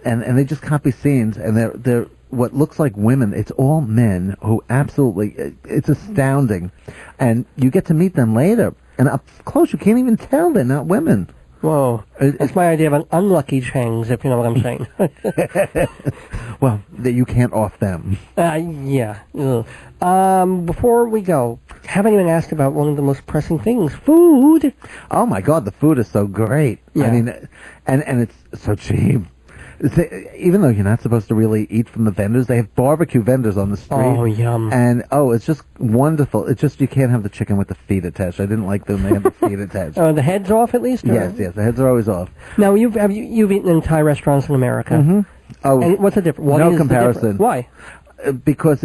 and they just copy scenes, and they're what looks like women. It's all men who absolutely, it's astounding. And you get to meet them later. And up close, you can't even tell they're not women. Whoa. That's my idea of an unlucky changs, if you know what I'm saying. Well, you can't off them. Yeah. Before we go, haven't even asked about one of the most pressing things, food. Oh, my God, the food is so great. Yeah. I mean, and it's so cheap. Even though you're not supposed to really eat from the vendors, they have barbecue vendors on the street. Oh, yum. And, it's just wonderful. It's just you can't have the chicken with the feet attached. I didn't like them. They have the feet attached. Oh, the head's off at least? Yes, the heads are always off. Now, you've eaten in Thai restaurants in America. Mm-hmm. Oh, and what's the difference? No comparison. Why? Because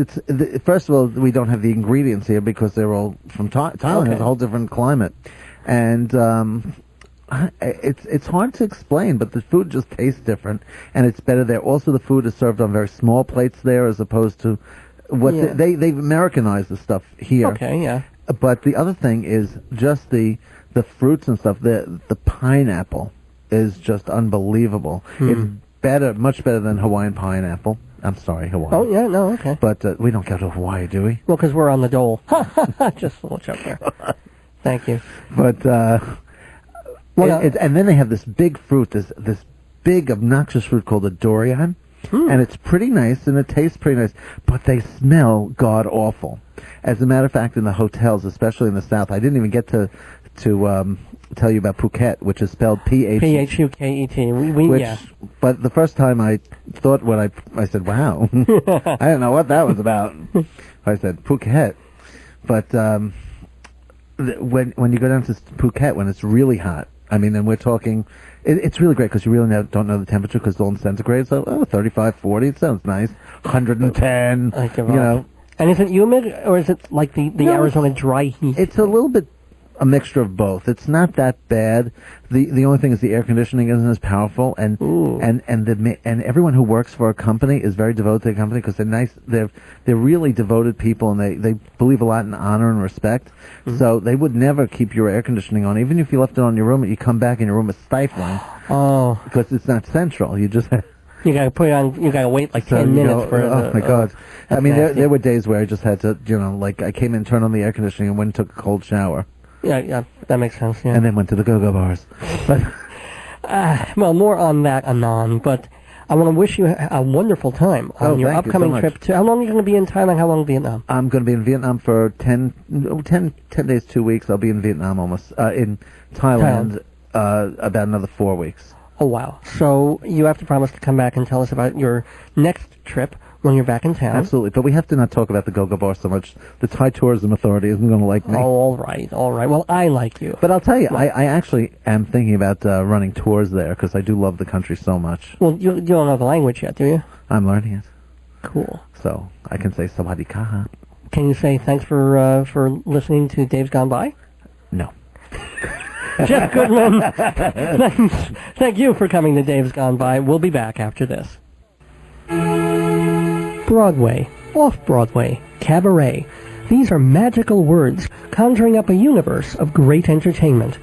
first of all, we don't have the ingredients here because they're all from Thailand. Okay. It's a whole different climate. And, it's hard to explain, but the food just tastes different, and it's better there. Also, the food is served on very small plates there, as opposed to what they've Americanized the stuff here. Okay, yeah. But the other thing is just the fruits and stuff. The pineapple is just unbelievable. It's much better than Hawaiian pineapple. I'm sorry, Hawaii. Oh yeah, no, okay. But we don't go to Hawaii, do we? Well, because we're on the dole. Just a little joke there. Thank you. But. And then they have this big fruit, this big obnoxious fruit called a durian, and it's pretty nice and it tastes pretty nice, but they smell god awful. As a matter of fact, in the hotels, especially in the South, I didn't even get to tell you about Phuket, which is spelled Phukket. But the first time I thought I said, wow, I didn't know what that was about. I said Phuket, but when you go down to Phuket when it's really hot. I mean, and we're talking, it's really great because you really don't know the temperature because it's all in centigrade. So, 35, 40, it sounds nice. 110, you know. And is it humid or is it like the Arizona dry heat? It's a little bit a mixture of both. It's not that bad. The only thing is the air conditioning isn't as powerful, and everyone who works for a company is very devoted to the company because they're nice. They're really devoted people, and they believe a lot in honor and respect. So they would never keep your air conditioning on, even if you left it on your room. You come back and your room is stifling. Oh, because it's not central. You just you gotta put it on. You gotta wait like 10 minutes for. Oh my God! I mean, there were days where I just had to, like I came in, turned on the air conditioning, and went and took a cold shower. Yeah, that makes sense. Yeah. And then went to the go-go bars. But Well, more on that anon, but I want to wish you a wonderful time on your upcoming trip to... How long are you going to be in Thailand? How long in Vietnam? I'm going to be in Vietnam for 10 days, 2 weeks. I'll be in Vietnam almost. In Thailand, about another 4 weeks. Oh, wow. So you have to promise to come back and tell us about your next trip when you're back in town. Absolutely, but we have to not talk about the Go-Go Bar so much. The Thai Tourism Authority isn't going to like me. Oh, all right. Well, I like you. But I'll tell you, I actually am thinking about running tours there because I do love the country so much. Well, you don't know the language yet, do you? I'm learning it. Cool. So I can say Sawadee Ka. Can you say thanks for listening to Dave's Gone By? No. Jeff Goodman, thank you for coming to Dave's Gone By. We'll be back after this. Broadway, off-Broadway, cabaret. These are magical words conjuring up a universe of great entertainment.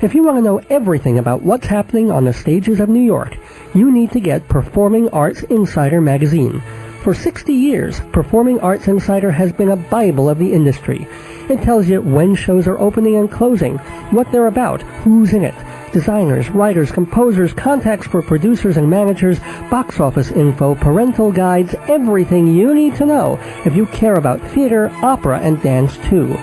If you want to know everything about what's happening on the stages of New York, you need to get Performing Arts Insider magazine. For 60 years, Performing Arts Insider has been a Bible of the industry. It tells you when shows are opening and closing, what they're about, who's in it, designers, writers, composers, contacts for producers and managers, box office info, parental guides, everything you need to know if you care about theater, opera, and dance too.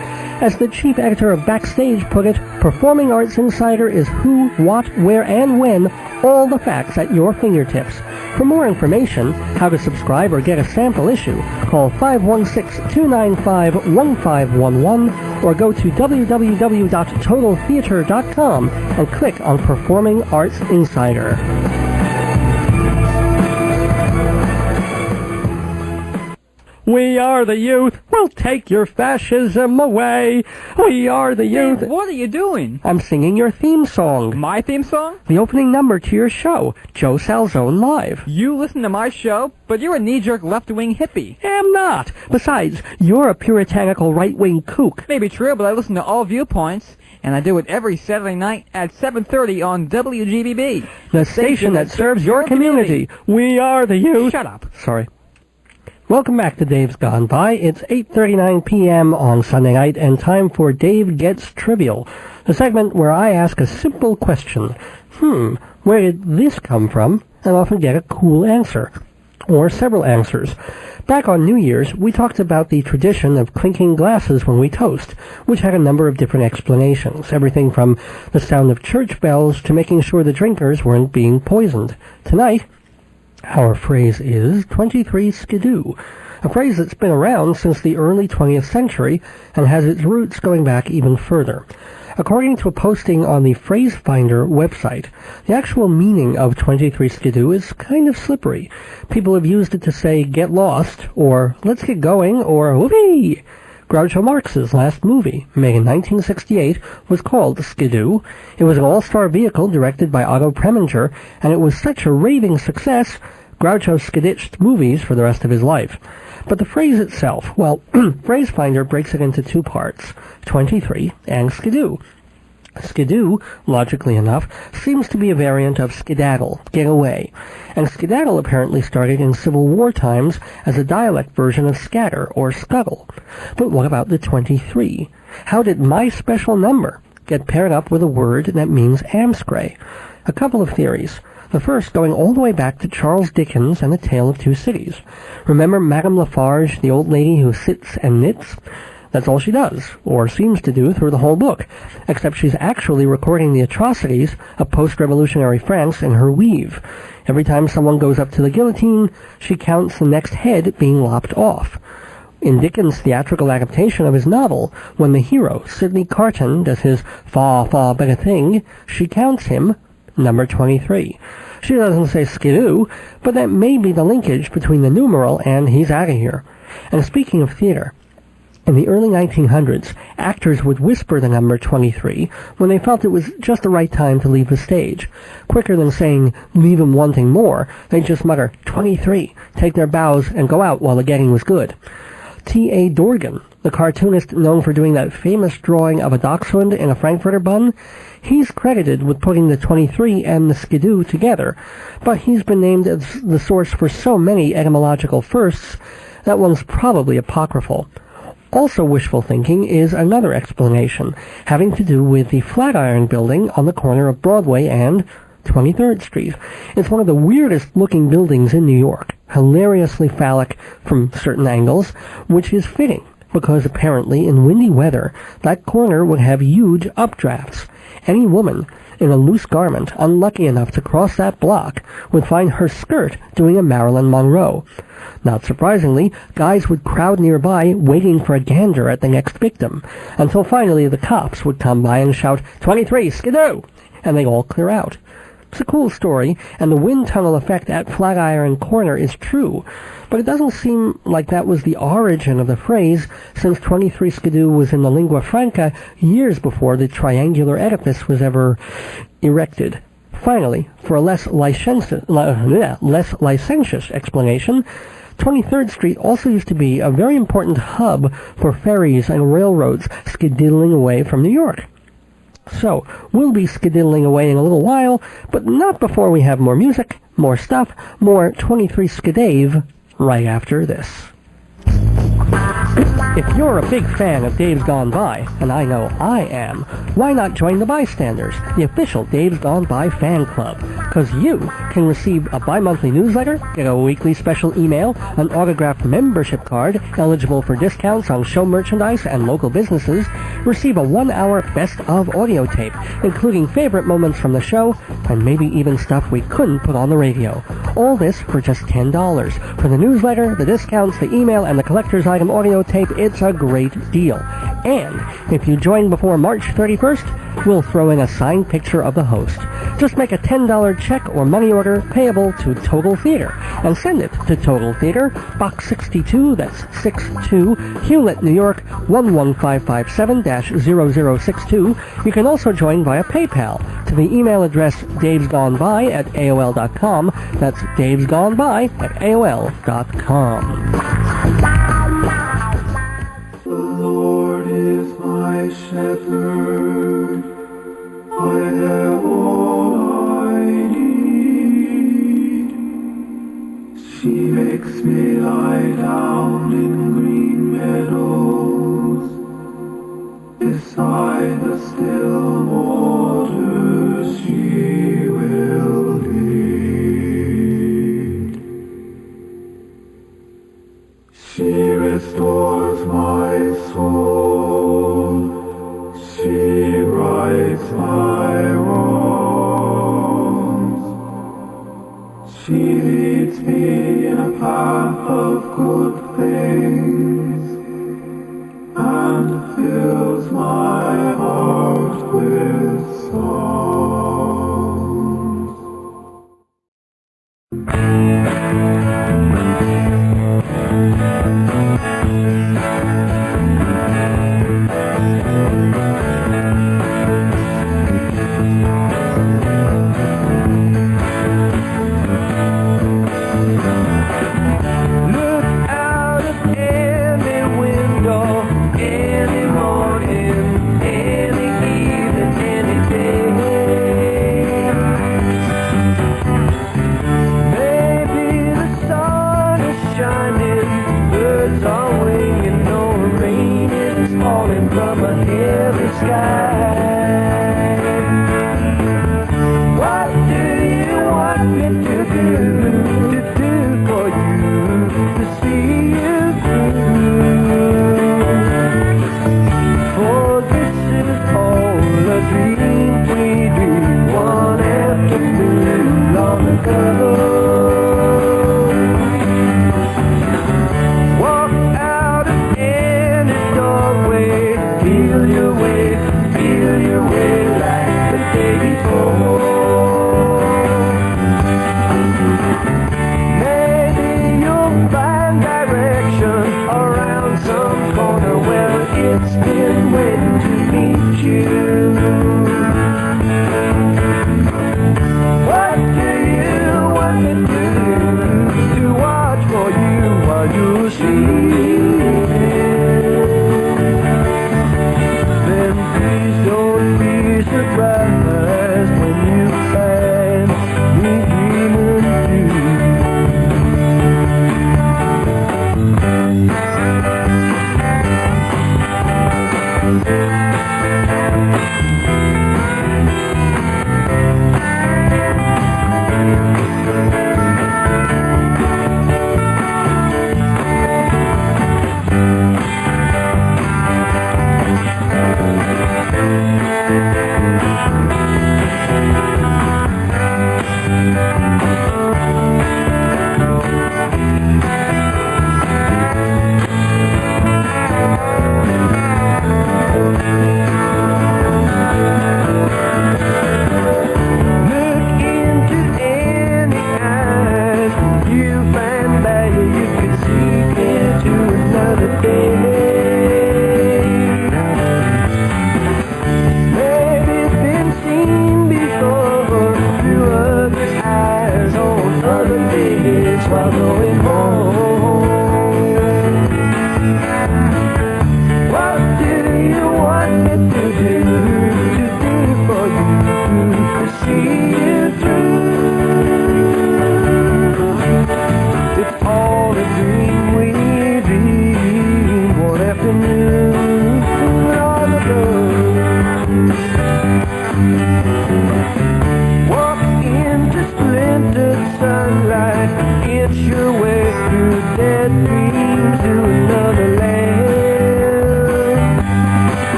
As the chief editor of Backstage put it, Performing Arts Insider is who, what, where, and when, all the facts at your fingertips. For more information, how to subscribe or get a sample issue, call 516-295-1511 or go to www.totaltheater.com and click on Performing Arts Insider. We are the youth. We'll take your fascism away. We are the youth. What are you doing? I'm singing your theme song. My theme song? The opening number to your show, Joe Salzone Live. You listen to my show, but you're a knee-jerk left-wing hippie. I'm not. Besides, you're a puritanical right-wing kook. Maybe true, but I listen to all viewpoints, and I do it every Saturday night at 7:30 on WGBB. The station that serves your community. We are the youth. Shut up. Sorry. Welcome back to Dave's Gone By. It's 8:39 p.m. on Sunday night and time for Dave Gets Trivial, the segment where I ask a simple question. Where did this come from? And often get a cool answer. Or several answers. Back on New Year's, we talked about the tradition of clinking glasses when we toast, which had a number of different explanations, everything from the sound of church bells to making sure the drinkers weren't being poisoned. Tonight, our phrase is 23 Skidoo, a phrase that's been around since the early 20th century and has its roots going back even further. According to a posting on the Phrase Finder website, the actual meaning of 23 Skidoo is kind of slippery. People have used it to say get lost, or let's get going, or whoopee! Groucho Marx's last movie, made in 1968, was called Skidoo. It was an all-star vehicle directed by Otto Preminger, and it was such a raving success, Groucho skiditched movies for the rest of his life. But the phrase itself, well, Phrase Finder breaks it into two parts, 23 and Skidoo. Skidoo, logically enough, seems to be a variant of skedaddle, get away. And skedaddle apparently started in Civil War times as a dialect version of scatter or scuttle. But what about the 23? How did my special number get paired up with a word that means amscray? A couple of theories. The first going all the way back to Charles Dickens and A Tale of Two Cities. Remember Madame Lafarge, the old lady who sits and knits? That's all she does, or seems to do through the whole book, except she's actually recording the atrocities of post-revolutionary France in her weave. Every time someone goes up to the guillotine, she counts the next head being lopped off. In Dickens' theatrical adaptation of his novel, when the hero, Sidney Carton, does his far, far better thing, she counts him number 23. She doesn't say Skidoo, but that may be the linkage between the numeral and he's out of here. And speaking of theater, in the early 1900s, actors would whisper the number 23 when they felt it was just the right time to leave the stage. Quicker than saying, leave him wanting more, they'd just mutter, 23, take their bows, and go out while the getting was good. T.A. Dorgan, the cartoonist known for doing that famous drawing of a dachshund in a Frankfurter bun, he's credited with putting the 23 and the Skidoo together, but he's been named as the source for so many etymological firsts, that one's probably apocryphal. Also wishful thinking is another explanation, having to do with the Flatiron Building on the corner of Broadway and 23rd Street. It's one of the weirdest looking buildings in New York, hilariously phallic from certain angles, which is fitting, because apparently in windy weather, that corner would have huge updrafts. Any woman in a loose garment unlucky enough to cross that block would find her skirt doing a Marilyn Monroe. Not surprisingly, guys would crowd nearby waiting for a gander at the next victim, until finally the cops would come by and shout, 23, Skidoo! And they all clear out. It's a cool story, and the wind tunnel effect at Flatiron Corner is true, but it doesn't seem like that was the origin of the phrase, since 23 Skidoo was in the lingua franca years before the triangular edifice was ever erected. Finally, for a less licentious explanation, 23rd Street also used to be a very important hub for ferries and railroads skididdling away from New York. So, we'll be skididdling away in a little while, but not before we have more music, more stuff, more 23 Skidave right after this. If you're a big fan of Dave's Gone By, and I know I am, why not join the Bystanders, the official Dave's Gone By fan club? Because you can receive a bi-monthly newsletter, get a weekly special email, an autographed membership card, eligible for discounts on show merchandise and local businesses, receive a 1-hour best-of audio tape, including favorite moments from the show, and maybe even stuff we couldn't put on the radio. All this for just $10. For the newsletter, the discounts, the email, and the collector's item audio tape, it's a great deal. And if you join before March 31st, we'll throw in a signed picture of the host. Just make a $10 check or money order payable to Total Theater and send it to Total Theater, Box 62, that's 62, Hewlett, New York, 11557-0062. You can also join via PayPal to the email address davesgoneby@aol.com. That's davesgoneby@aol.com. The Lord is my shepherd, I have all I need. She makes me lie down in green meadows, beside the still waters she will lead. She restores my soul, she rights my wrongs. She leads me in a path of good things, and fills my heart with songs.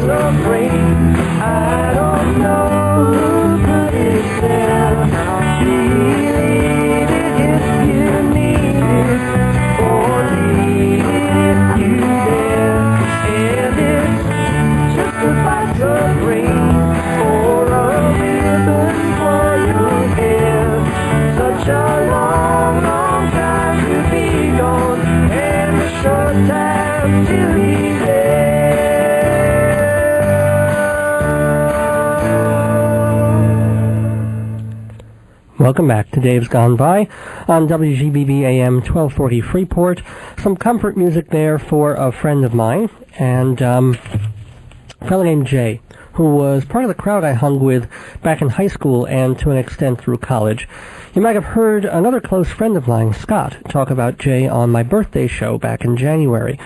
of rain. I don't know who put it there. Believe it if you need it, or leave it if you dare. And it's just a box of rain, or a ribbon for your hair. Such a long, long time to be gone, and a short time to be there. Welcome back to Dave's Gone By on WGBB-AM 1240 Freeport. Some comfort music there for a friend of mine, and a fellow named Jay, who was part of the crowd I hung with back in high school and to an extent through college. You might have heard another close friend of mine, Scott, talk about Jay on my birthday show back in January.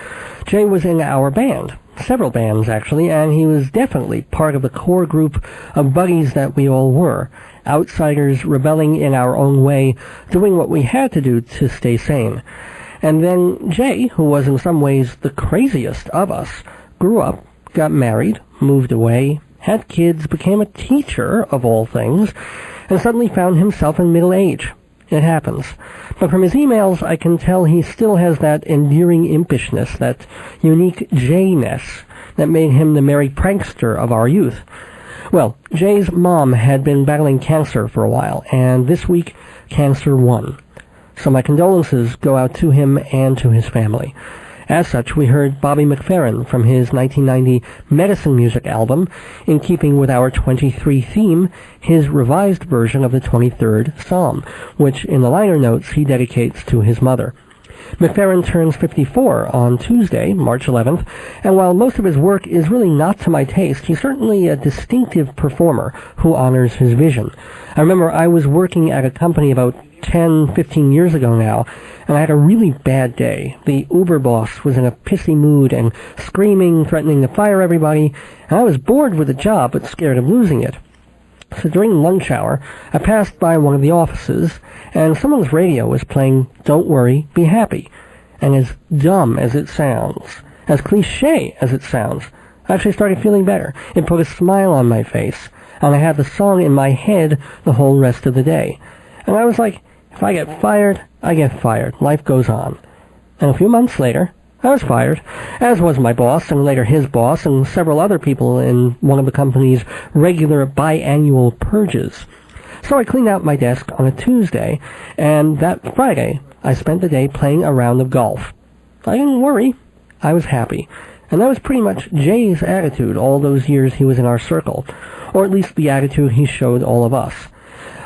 Jay was in our band, several bands actually, and he was definitely part of the core group of buddies that we all were. Outsiders rebelling in our own way, doing what we had to do to stay sane. And then Jay, who was in some ways the craziest of us, grew up, got married, moved away, had kids, became a teacher, of all things, and suddenly found himself in middle age. It happens. But from his emails, I can tell he still has that endearing impishness, that unique Jay-ness that made him the merry prankster of our youth. Well, Jay's mom had been battling cancer for a while, and this week, cancer won. So my condolences go out to him and to his family. As such, we heard Bobby McFerrin from his 1990 Medicine Music album, in keeping with our 23 theme, his revised version of the 23rd Psalm, which in the liner notes he dedicates to his mother. McFerrin turns 54 on Tuesday, March 11th, and while most of his work is really not to my taste, he's certainly a distinctive performer who honors his vision. I remember I was working at a company about 10, 15 years ago now, and I had a really bad day. The Uber boss was in a pissy mood and screaming, threatening to fire everybody, and I was bored with the job but scared of losing it. So during lunch hour, I passed by one of the offices, and someone's radio was playing Don't Worry, Be Happy. And as dumb as it sounds, as cliché as it sounds, I actually started feeling better. It put a smile on my face, and I had the song in my head the whole rest of the day. And I was like, if I get fired, I get fired. Life goes on. And a few months later, I was fired, as was my boss, and later his boss, and several other people in one of the company's regular biannual purges. So I cleaned out my desk on a Tuesday, and that Friday, I spent the day playing a round of golf. I didn't worry. I was happy. And that was pretty much Jay's attitude all those years he was in our circle, or at least the attitude he showed all of us.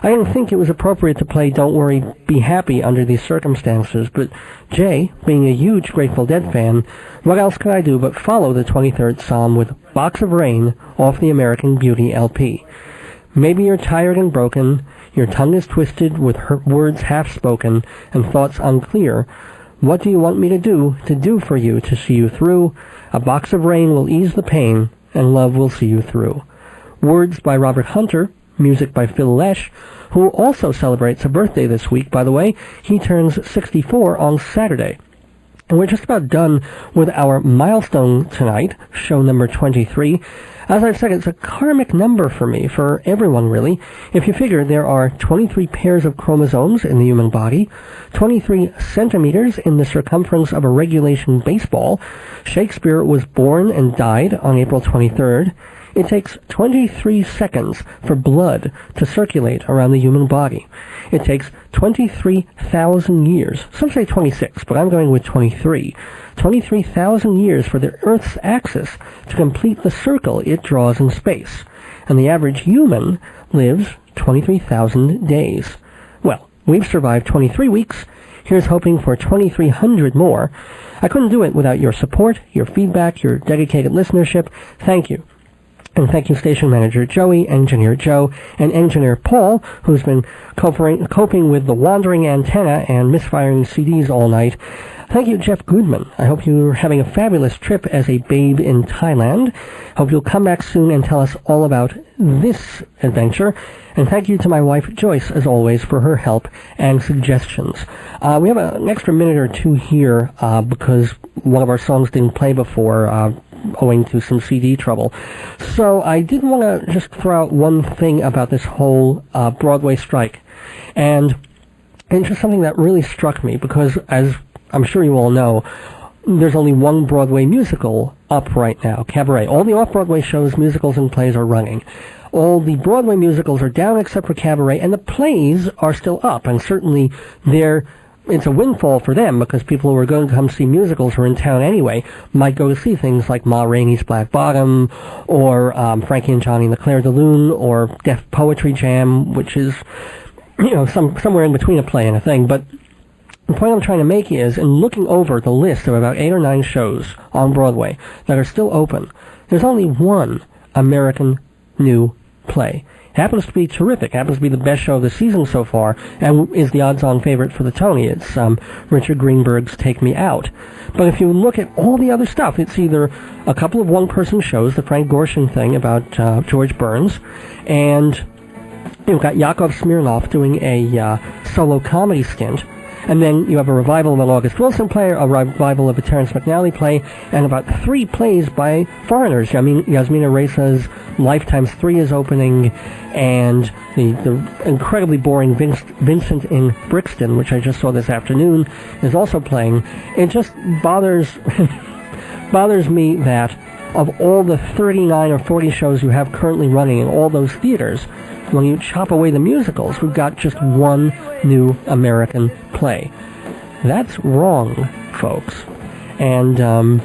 I didn't think it was appropriate to play Don't Worry, Be Happy under these circumstances, but Jay, being a huge Grateful Dead fan, what else could I do but follow the 23rd Psalm with Box of Rain off the American Beauty LP. Maybe you're tired and broken, your tongue is twisted with words half-spoken and thoughts unclear. What do you want me to do for you to see you through? A box of rain will ease the pain, and love will see you through. Words by Robert Hunter, music by Phil Lesh, who also celebrates a birthday this week, by the way. He turns 64 on Saturday. And we're just about done with our milestone tonight, show number 23. As I've said, it's a karmic number for me, for everyone really. If you figure there are 23 pairs of chromosomes in the human body, 23 centimeters in the circumference of a regulation baseball. Shakespeare was born and died on April 23rd. It takes 23 seconds for blood to circulate around the human body. It takes 23,000 years. Some say 26, but I'm going with 23. 23,000 years for the Earth's axis to complete the circle it draws in space. And the average human lives 23,000 days. Well, we've survived 23 weeks. Here's hoping for 2,300 more. I couldn't do it without your support, your feedback, your dedicated listenership. Thank you. And thank you, Station Manager Joey, Engineer Joe, and Engineer Paul, who's been coping with the wandering antenna and misfiring CDs all night. Thank you, Jeff Goodman. I hope you're having a fabulous trip as a babe in Thailand. Hope you'll come back soon and tell us all about this adventure. And thank you to my wife, Joyce, as always, for her help and suggestions. We have an extra minute or two here because one of our songs didn't play before. owing to some CD trouble. So I did want to just throw out one thing about this whole Broadway strike. And it's just something that really struck me, because as I'm sure you all know, there's only one Broadway musical up right now, Cabaret. All the off-Broadway shows, musicals, and plays are running. All the Broadway musicals are down except for Cabaret, and the plays are still up, and certainly it's a windfall for them, because people who are going to come see musicals who are in town anyway might go to see things like Ma Rainey's Black Bottom, or Frankie and Johnny and the Clair de Lune, or Deaf Poetry Jam, which is, somewhere in between a play and a thing. But the point I'm trying to make is, in looking over the list of about 8 or 9 shows on Broadway that are still open, there's only one American new play. It happens to be terrific. It happens to be the best show of the season so far, and is the odds-on favorite for the Tony. It's Richard Greenberg's Take Me Out. But if you look at all the other stuff, it's either a couple of one-person shows, the Frank Gorshin thing about George Burns, and you've got Yakov Smirnoff doing a solo comedy stint, and then you have a revival of an August Wilson play, a revival of a Terrence McNally play, and about 3 plays by foreigners. I mean, Yasmina Reza's Lifetime's 3 is opening, and the incredibly boring Vincent in Brixton, which I just saw this afternoon, is also playing. It just bothers me that of all the 39 or 40 shows you have currently running in all those theaters, when you chop away the musicals, we've got just one new American play. That's wrong, folks. And I'm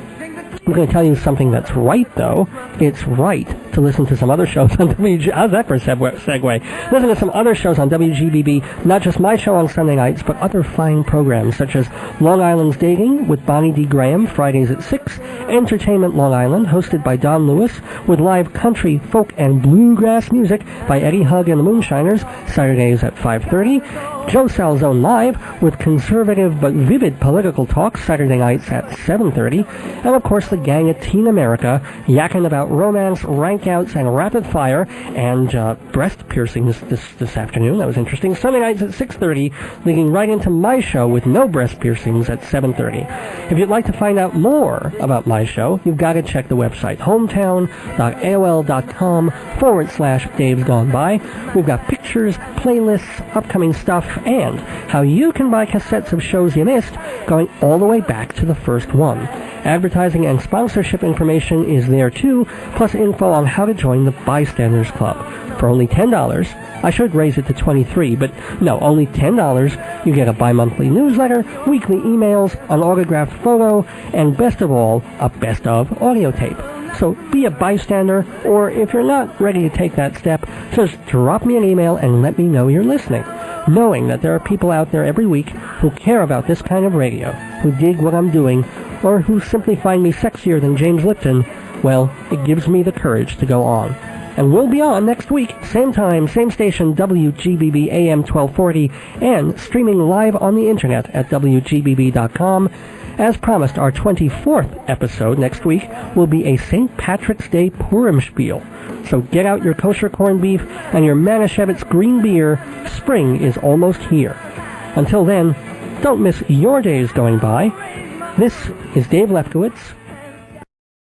going to tell you something that's right, though. It's right to listen to some other shows on WGBB. How's that for a segue? Listen to some other shows on WGBB, not just my show on Sunday nights, but other fine programs, such as Long Island's Dating with Bonnie D. Graham, Fridays at 6, Entertainment Long Island, hosted by Don Lewis, with live country, folk, and bluegrass music by Eddie Hugg and the Moonshiners, Saturdays at 5:30, Joe Salzone Live with conservative but vivid political talk, Saturday nights at 7:30, and of course the gang at Teen America, yakking about romance, rankouts, and rapid fire, and breast piercings this afternoon. That was interesting. Sunday nights at 6:30, leading right into my show with no breast piercings at 7:30. If you'd like to find out more about my show, you've got to check the website, hometown.aol.com/Dave's Gone By. We've got pictures, playlists, upcoming stuff, and how you can buy cassettes of shows you missed going all the way back to the first one. Advertising and sponsorship information is there too, plus info on how to join the Bystanders Club. For only $10, I should raise it to $23, but no, only $10, you get a bi-monthly newsletter, weekly emails, an autographed photo, and best of all, a best-of audio tape. So be a bystander, or if you're not ready to take that step, just drop me an email and let me know you're listening. Knowing that there are people out there every week who care about this kind of radio, who dig what I'm doing, or who simply find me sexier than James Lipton, well, it gives me the courage to go on. And we'll be on next week, same time, same station, WGBB-AM 1240, and streaming live on the internet at WGBB.com. As promised, our 24th episode next week will be a St. Patrick's Day Purim spiel. So get out your kosher corned beef and your Manischewitz green beer. Spring is almost here. Until then, don't miss your days going by. This is Dave Lefkowitz